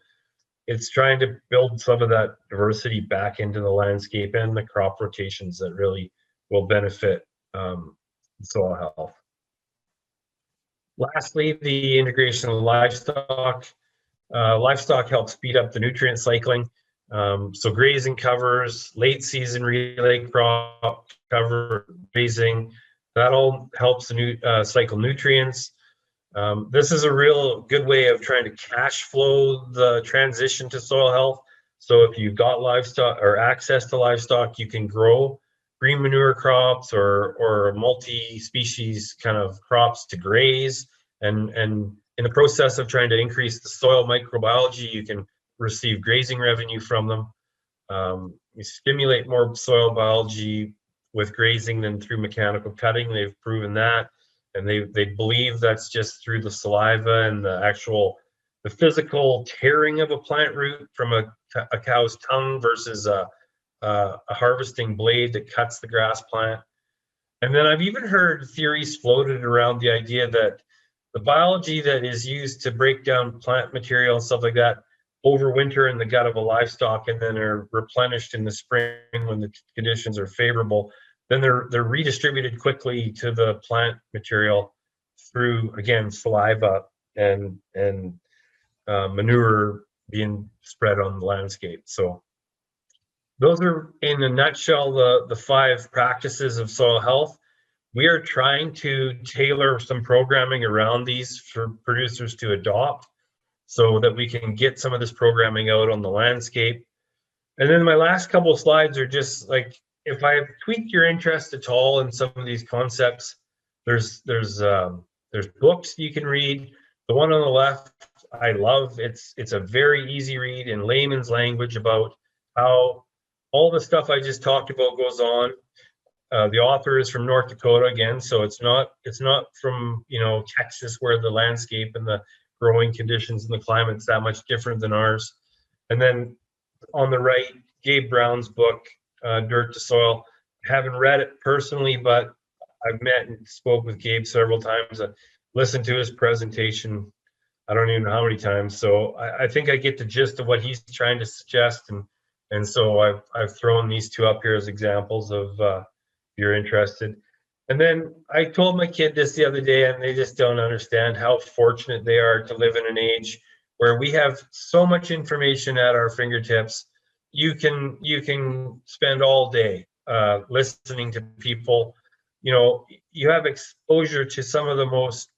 it's trying to build some of that diversity back into the landscape and the crop rotations that really will benefit soil health. Lastly, the integration of livestock. Livestock helps speed up the nutrient cycling. So grazing covers, late season relay crop cover, grazing, that all helps the cycle nutrients. This is a real good way of trying to cash flow the transition to soil health. So if you've got livestock or access to livestock, you can grow green manure crops or multi-species kind of crops to graze. And in the process of trying to increase the soil microbiology, you can receive grazing revenue from them. You stimulate more soil biology with grazing than through mechanical cutting. They've proven that. And they believe that's just through the saliva and the physical tearing of a plant root from a cow's tongue versus a harvesting blade that cuts the grass plant. And then I've even heard theories floated around the idea that the biology that is used to break down plant material and stuff like that overwinter in the gut of a livestock and then are replenished in the spring when the conditions are favorable, then they're redistributed quickly to the plant material through, again, saliva and manure being spread on the landscape. So those are, in a nutshell, the 5 practices of soil health. We are trying to tailor some programming around these for producers to adopt so that we can get some of this programming out on the landscape. And then my last couple of slides are just like, if I've tweaked your interest at all in some of these concepts, there's books you can read. The one on the left, I love. It's a very easy read in layman's language about how all the stuff I just talked about goes on. The author is from North Dakota again, so it's not from Texas, where the landscape and the growing conditions and the climate's that much different than ours. And then on the right, Gabe Brown's book, Dirt to Soil. I haven't read it personally, but I've met and spoke with Gabe several times. I listened to his presentation, I don't even know how many times. So I think I get the gist of what he's trying to suggest, and so I've thrown these 2 up here as examples of if you're interested. And then I told my kid this the other day, and they just don't understand how fortunate they are to live in an age where we have so much information at our fingertips. You can spend all day listening to people. You have exposure to some of the most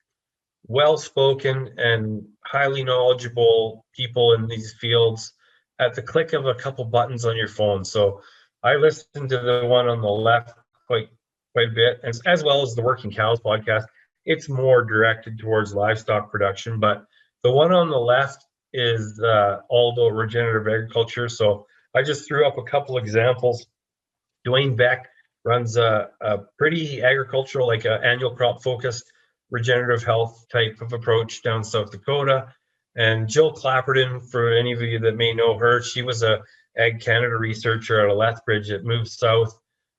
well-spoken and highly knowledgeable people in these fields at the click of a couple buttons on your phone. So I listened to the one on the left quite a bit, as well as the Working Cows podcast. It's more directed towards livestock production, but the one on the left is all about regenerative agriculture. So I just threw up a couple examples. Dwayne Beck runs a pretty agricultural, like an annual crop focused regenerative health type of approach down South Dakota. And Jill Clapperton, for any of you that may know her, she was a Ag Canada researcher out of Lethbridge that moved south,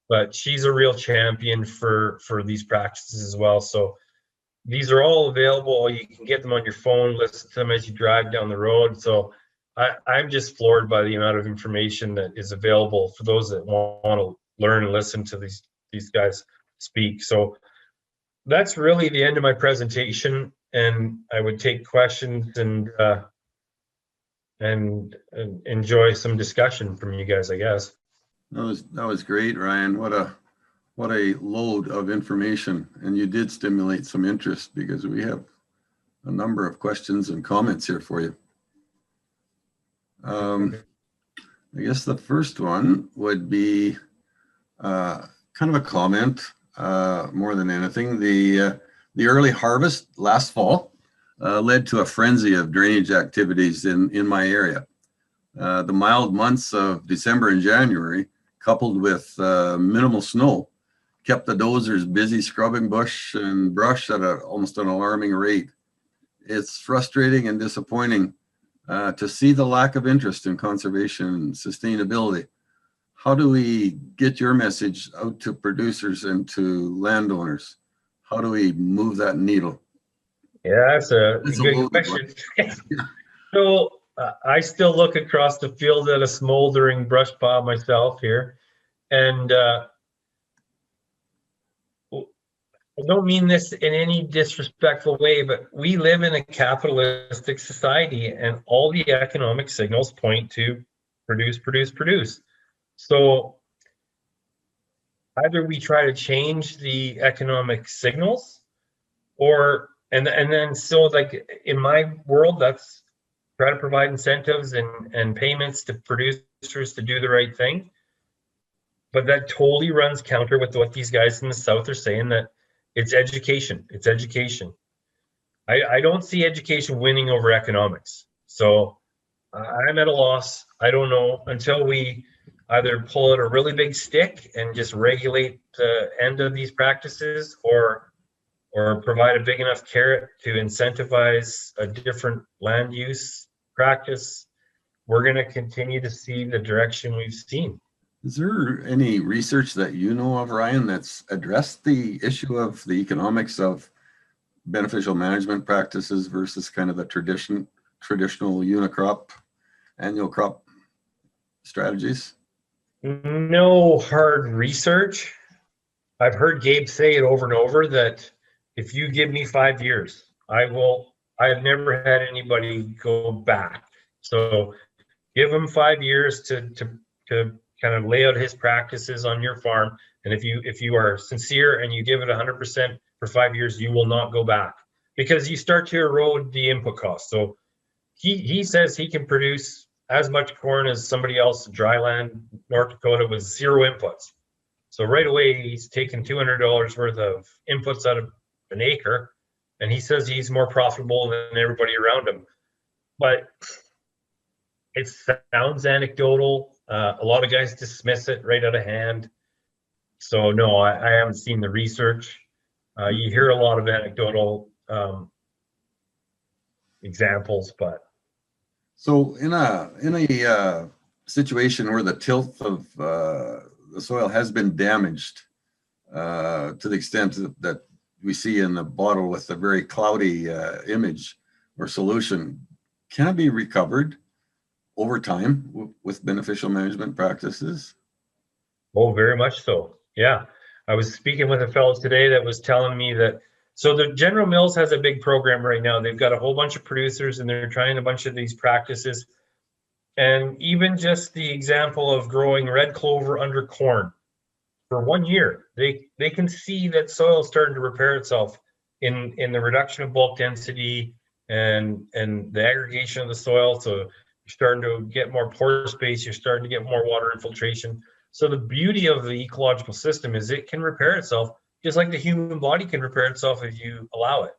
but she's a real champion for these practices as well. So these are all available. You can get them on your phone, listen to them as you drive down the road. So I'm just floored by the amount of information that is available for those that want to learn and listen to these guys speak. So that's really the end of my presentation, and I would take questions and enjoy some discussion from you guys, I guess. That was great, Ryan. What a load of information, and you did stimulate some interest because we have a number of questions and comments here for you. I guess the first one would be kind of a comment more than anything. The early harvest last fall led to a frenzy of drainage activities in my area. The mild months of December and January, coupled with minimal snow, kept the dozers busy scrubbing bush and brush at almost an alarming rate. It's frustrating and disappointing to see the lack of interest in conservation and sustainability. How do we get your message out to producers and to landowners? How do we move that needle? Yeah, that's a good question. So I still look across the field at a smoldering brush pile myself here, and I don't mean this in any disrespectful way, but we live in a capitalistic society, and all the economic signals point to produce, produce, produce. So either we try to change the economic signals, and then so like in my world, that's try to provide incentives and payments to producers to do the right thing. But that totally runs counter with what these guys in the South are saying, that it's education. It's education. I don't see education winning over economics. So I'm at a loss. I don't know, until we either pull out a really big stick and just regulate the end of these practices, or provide a big enough carrot to incentivize a different land use practice. We're going to continue to see the direction we've seen. Is there any research that you know of, Ryan, that's addressed the issue of the economics of beneficial management practices versus kind of the traditional unicrop, annual crop strategies? No hard research. I've heard Gabe say it over and over that if you give me 5 years, I've never had anybody go back. So give him 5 years to kind of lay out his practices on your farm. And if you are sincere and you give it 100% for 5 years, you will not go back, because you start to erode the input cost. So he says he can produce as much corn as somebody else in dry land, North Dakota, with 0 inputs. So right away, he's taking $200 worth of inputs out of an acre, and he says he's more profitable than everybody around him. But it sounds anecdotal. A lot of guys dismiss it right out of hand. So no, I haven't seen the research. You hear a lot of anecdotal examples, but. So in a situation where the tilth of the soil has been damaged to the extent that we see in the bottle with a very cloudy image or solution, can it be recovered over time with beneficial management practices? Oh, very much so. Yeah. I was speaking with a fellow today that was telling me that, so the General Mills has a big program right now. They've got a whole bunch of producers and they're trying a bunch of these practices. And even just the example of growing red clover under corn for 1 year, they can see that soil is starting to repair itself in the reduction of bulk density and the aggregation of the soil. So you're starting to get more pore space, you're starting to get more water infiltration. So the beauty of the ecological system is it can repair itself just like the human body can repair itself if you allow it.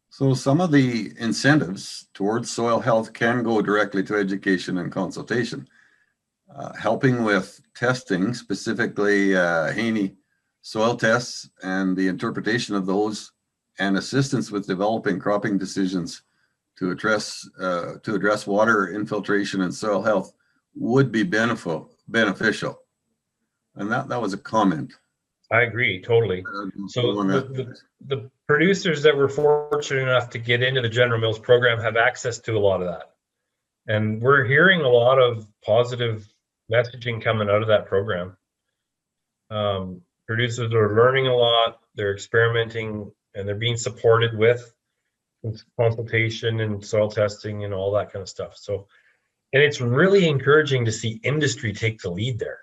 So some of the incentives towards soil health can go directly to education and consultation. Helping with testing, specifically Haney soil tests and the interpretation of those, and assistance with developing cropping decisions to address water infiltration and soil health would be beneficial. And that was a comment. I agree, totally. So the producers that were fortunate enough to get into the General Mills program have access to a lot of that. And we're hearing a lot of positive messaging coming out of that program. Producers are learning a lot, they're experimenting, and they're being supported with consultation and soil testing and all that kind of stuff. So, and it's really encouraging to see industry take the lead there.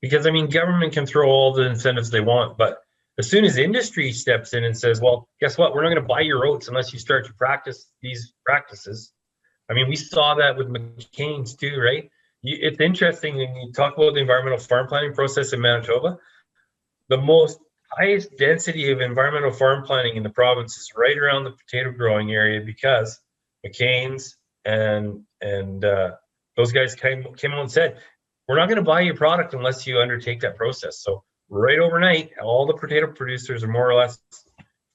Because, I mean, government can throw all the incentives they want, but as soon as industry steps in and says, well, guess what? We're not going to buy your oats unless you start to practice these practices. I mean, we saw that with McCain's too, right? It's interesting when you talk about the environmental farm planning process in Manitoba. The highest density of environmental farm planning in the province is right around the potato growing area, because McCain's and those guys came out and said, we're not going to buy your product unless you undertake that process. So right overnight, all the potato producers are more or less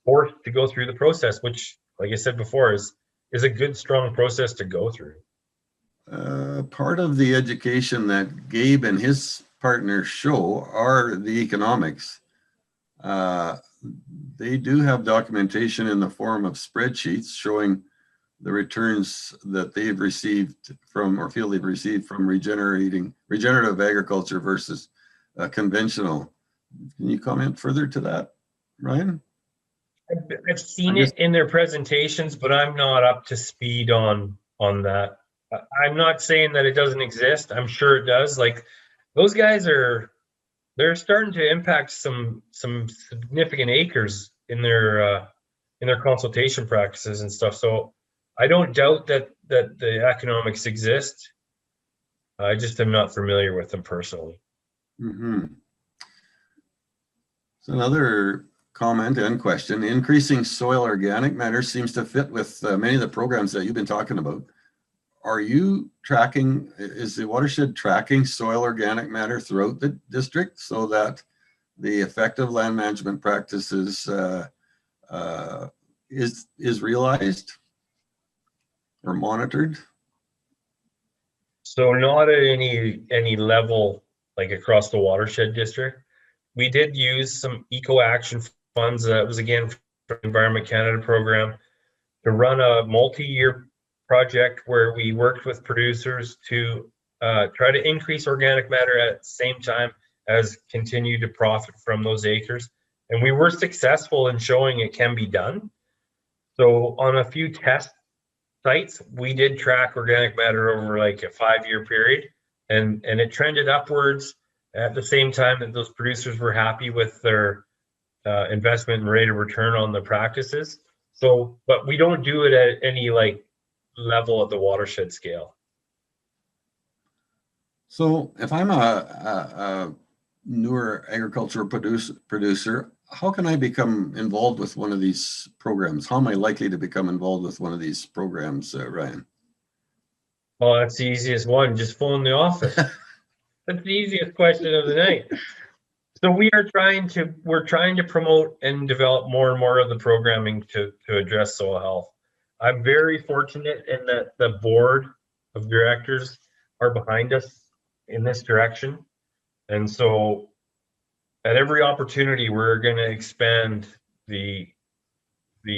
forced to go through the process, which, like I said before, is a good, strong process to go through. Part of the education that Gabe and his partners show are the economics. They do have documentation in the form of spreadsheets showing the returns that they've received from, or feel they've received from, regenerative agriculture versus conventional. Can you comment further to that, Ryan? I've seen it in their presentations, but I'm not up to speed on that. I'm not saying that it doesn't exist. I'm sure it does. Like, those guys they're starting to impact some significant acres in their consultation practices and stuff. So I don't doubt that the economics exist. I just am not familiar with them personally. Mm-hmm. So another comment and question: increasing soil organic matter seems to fit with many of the programs that you've been talking about. Are you tracking, is the Watershed tracking soil organic matter throughout the district so that the effective land management practices is realized or monitored? So not at any level, like across the Watershed district. We did use some eco action funds. That was again from the Environment Canada program to run a multi-year project where we worked with producers to try to increase organic matter at the same time as continue to profit from those acres. And we were successful in showing it can be done. So on a few test sites, we did track organic matter over like a 5-year period, and it trended upwards at the same time that those producers were happy with their investment and rate of return on the practices. So, but we don't do it at any like level at the watershed scale. So if I'm a newer agricultural producer, how can I become involved with one of these programs? How am I likely to become involved with one of these programs, Ryan? Well, that's the easiest one. Just phone the office. That's the easiest question of the night. So we're trying to promote and develop more and more of the programming to address soil health. I'm very fortunate in that the board of directors are behind us in this direction. And so at every opportunity, we're going to expand the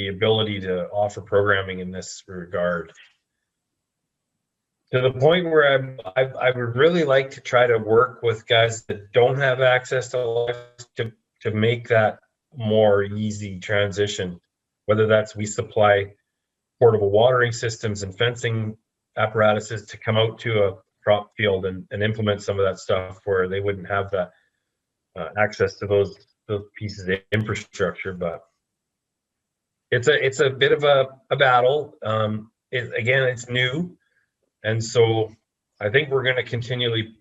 ability to offer programming in this regard. To the point where I would really like to try to work with guys that don't have access to life to make that more easy transition, whether that's we supply portable watering systems and fencing apparatuses to come out to a crop field and implement some of that stuff where they wouldn't have that access to those pieces of infrastructure. But it's a bit of a battle. Again, it's new. And so I think we're going to continually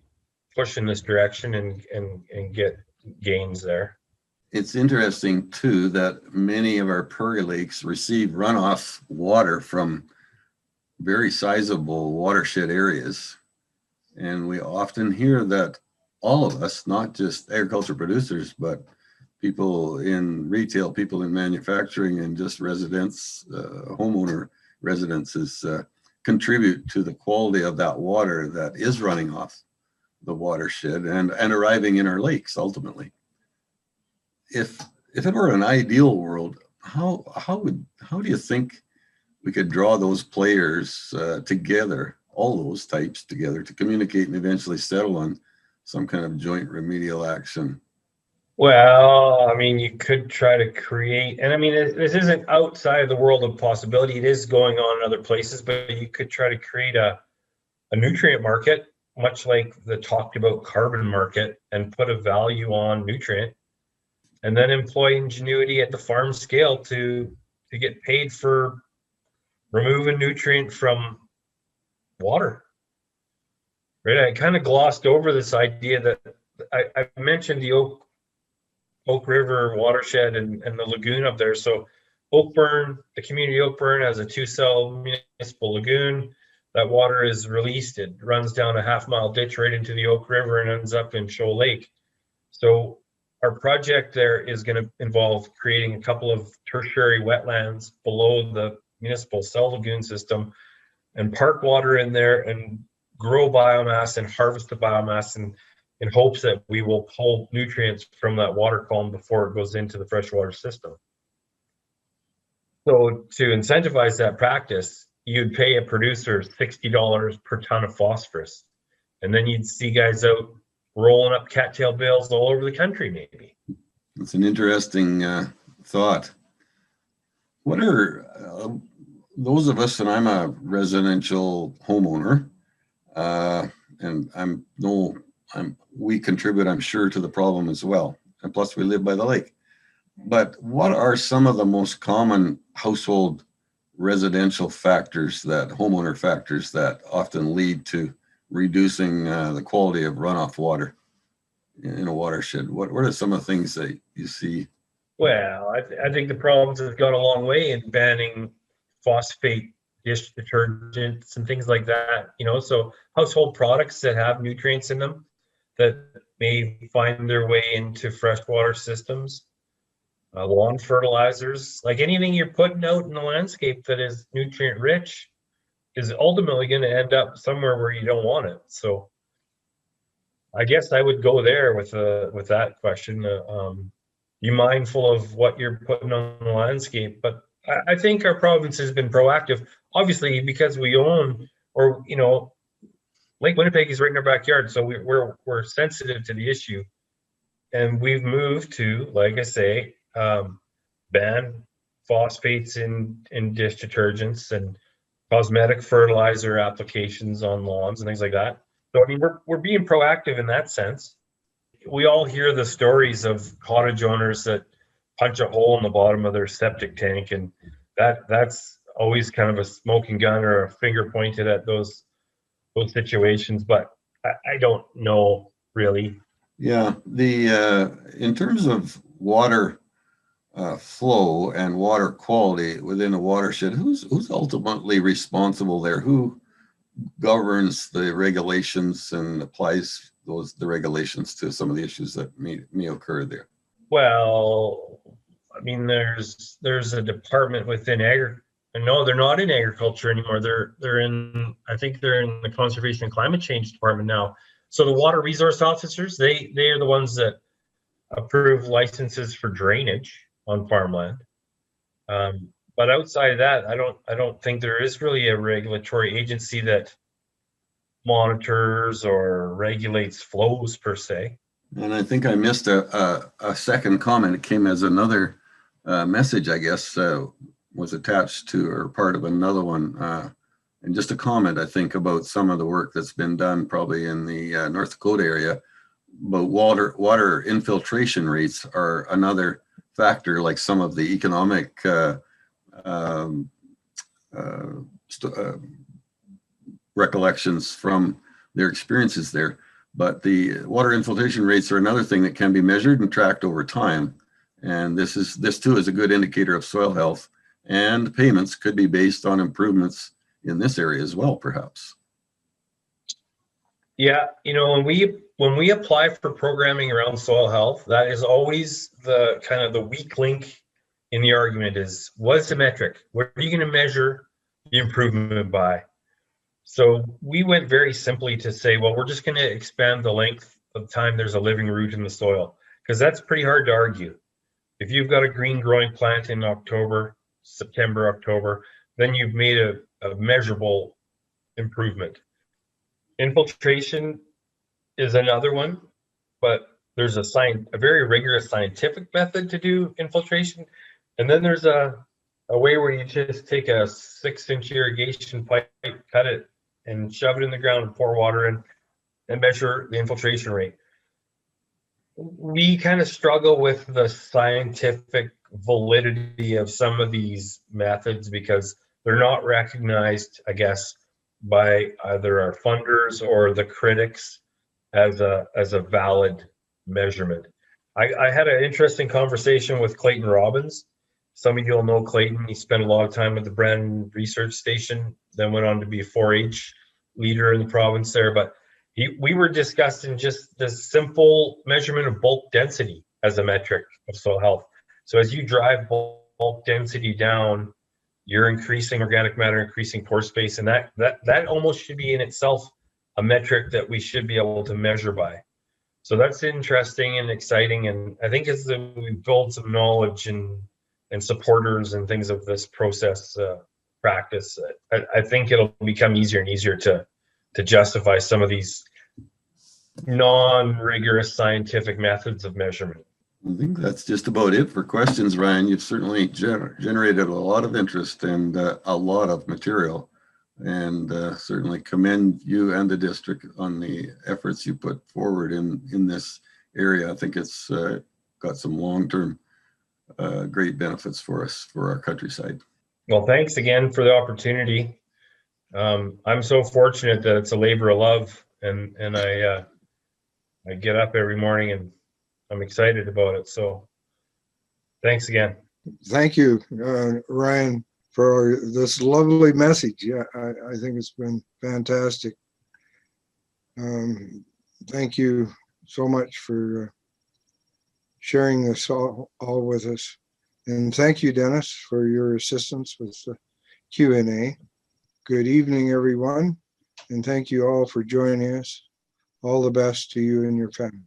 push in this direction and get gains there. It's interesting too that many of our prairie lakes receive runoff water from very sizable watershed areas. And we often hear that all of us, not just agriculture producers, but people in retail, people in manufacturing, and just residents, homeowner residences, contribute to the quality of that water that is running off the watershed and arriving in our lakes ultimately. If it were an ideal world, how do you think we could draw those players together, all those types together, to communicate and eventually settle on some kind of joint remedial action? Well, I mean, you could try to create, and I mean, this isn't outside of the world of possibility. It is going on in other places, but you could try to create a nutrient market, much like the talked about carbon market, and put a value on nutrient, and then employ ingenuity at the farm scale to get paid for removing nutrient from water. Right? I kind of glossed over this idea that I mentioned the Oak River watershed and the lagoon up there. So Oakburn, the community Oakburn has a 2-cell municipal lagoon. That water is released. It runs down a half-mile ditch right into the Oak River and ends up in Shoal Lake. So our project there is going to involve creating a couple of tertiary wetlands below the municipal cell lagoon system and park water in there and grow biomass and harvest the biomass in hopes that we will pull nutrients from that water column before it goes into the freshwater system. So to incentivize that practice, you'd pay a producer $60 per ton of phosphorus. And then you'd see guys out rolling up cattail bales all over the country, maybe. That's an interesting thought. What are those of us, and I'm a residential homeowner, and we contribute, I'm sure, to the problem as well. And plus we live by the lake. But what are some of the most common household residential factors, that homeowner factors, that often lead to reducing the quality of runoff water in a watershed? What are some of the things that you see? Well, I think the problems have gone a long way in banning phosphate dish detergents and things like that. So household products that have nutrients in them that may find their way into freshwater systems, lawn fertilizers, like anything you're putting out in the landscape that is nutrient rich is ultimately going to end up somewhere where you don't want it. So I guess I would go there with that question. be mindful of what you're putting on the landscape. But I think our province has been proactive, obviously, because we own, or, you know, Lake Winnipeg is right in our backyard, so we're sensitive to the issue. And we've moved to, like I say, ban phosphates in dish detergents and cosmetic fertilizer applications on lawns and things like that. So I mean, we're being proactive in that sense. We all hear the stories of cottage owners that punch a hole in the bottom of their septic tank, and that's always kind of a smoking gun or a finger pointed at those situations. But I don't know really. Yeah, in terms of water flow and water quality within a watershed, who's ultimately responsible there? Who governs the regulations and applies the regulations to some of the issues that may occur there? Well, I mean, there's a department within No, they're not in agriculture anymore. They're in, I think they're in the Conservation and Climate Change Department now. So the water resource officers, they are the ones that approve licenses for drainage on farmland. But outside of that, I don't think there is really a regulatory agency that monitors or regulates flows per se. And I think I missed a second comment. It came as another message, I guess, was attached to or part of another one. And just a comment, I think, about some of the work that's been done probably in the North Dakota area. But water infiltration rates are another factor, like some of the economic recollections from their experiences there. But the water infiltration rates are another thing that can be measured and tracked over time. And this too is a good indicator of soil health, and payments could be based on improvements in this area as well, perhaps. Yeah, you know, when we apply for programming around soil health, that is always the kind of the weak link in the argument is, what's the metric? What are you going to measure the improvement by? So we went very simply to say, well, we're just going to expand the length of time there's a living root in the soil, because that's pretty hard to argue. If you've got a green growing plant in September, October, then you've made a measurable improvement. Infiltration is another one, but there's a very rigorous scientific method to do infiltration. And then there's a way where you just take a 6-inch irrigation pipe, cut it, and shove it in the ground and pour water in and measure the infiltration rate. We kind of struggle with the scientific validity of some of these methods because they're not recognized, I guess, by either our funders or the critics as a valid measurement. I had an interesting conversation with Clayton Robbins. Some of you will know Clayton. He spent a lot of time at the Brandon Research Station, then went on to be a 4-H leader in the province there. But we were discussing just the simple measurement of bulk density as a metric of soil health. So as you drive bulk density down, you're increasing organic matter, increasing pore space, and that almost should be in itself a metric that we should be able to measure by. So that's interesting and exciting, and I think as we build some knowledge and supporters and things of this process practice, I think it'll become easier and easier to justify some of these non-rigorous scientific methods of measurement. I think that's just about it for questions, Ryan. You've certainly generated a lot of interest and a lot of material, and certainly commend you and the district on the efforts you put forward in this area. I think it's got some long-term great benefits for us, for our countryside. Well, thanks again for the opportunity. I'm so fortunate that it's a labor of love, and I get up every morning and I'm excited about it. So thanks again. Thank you, Ryan, for this lovely message. Yeah, I think it's been fantastic. Thank you so much for sharing this all with us. And thank you, Dennis, for your assistance with the Q&A. Good evening, everyone. And thank you all for joining us. All the best to you and your family.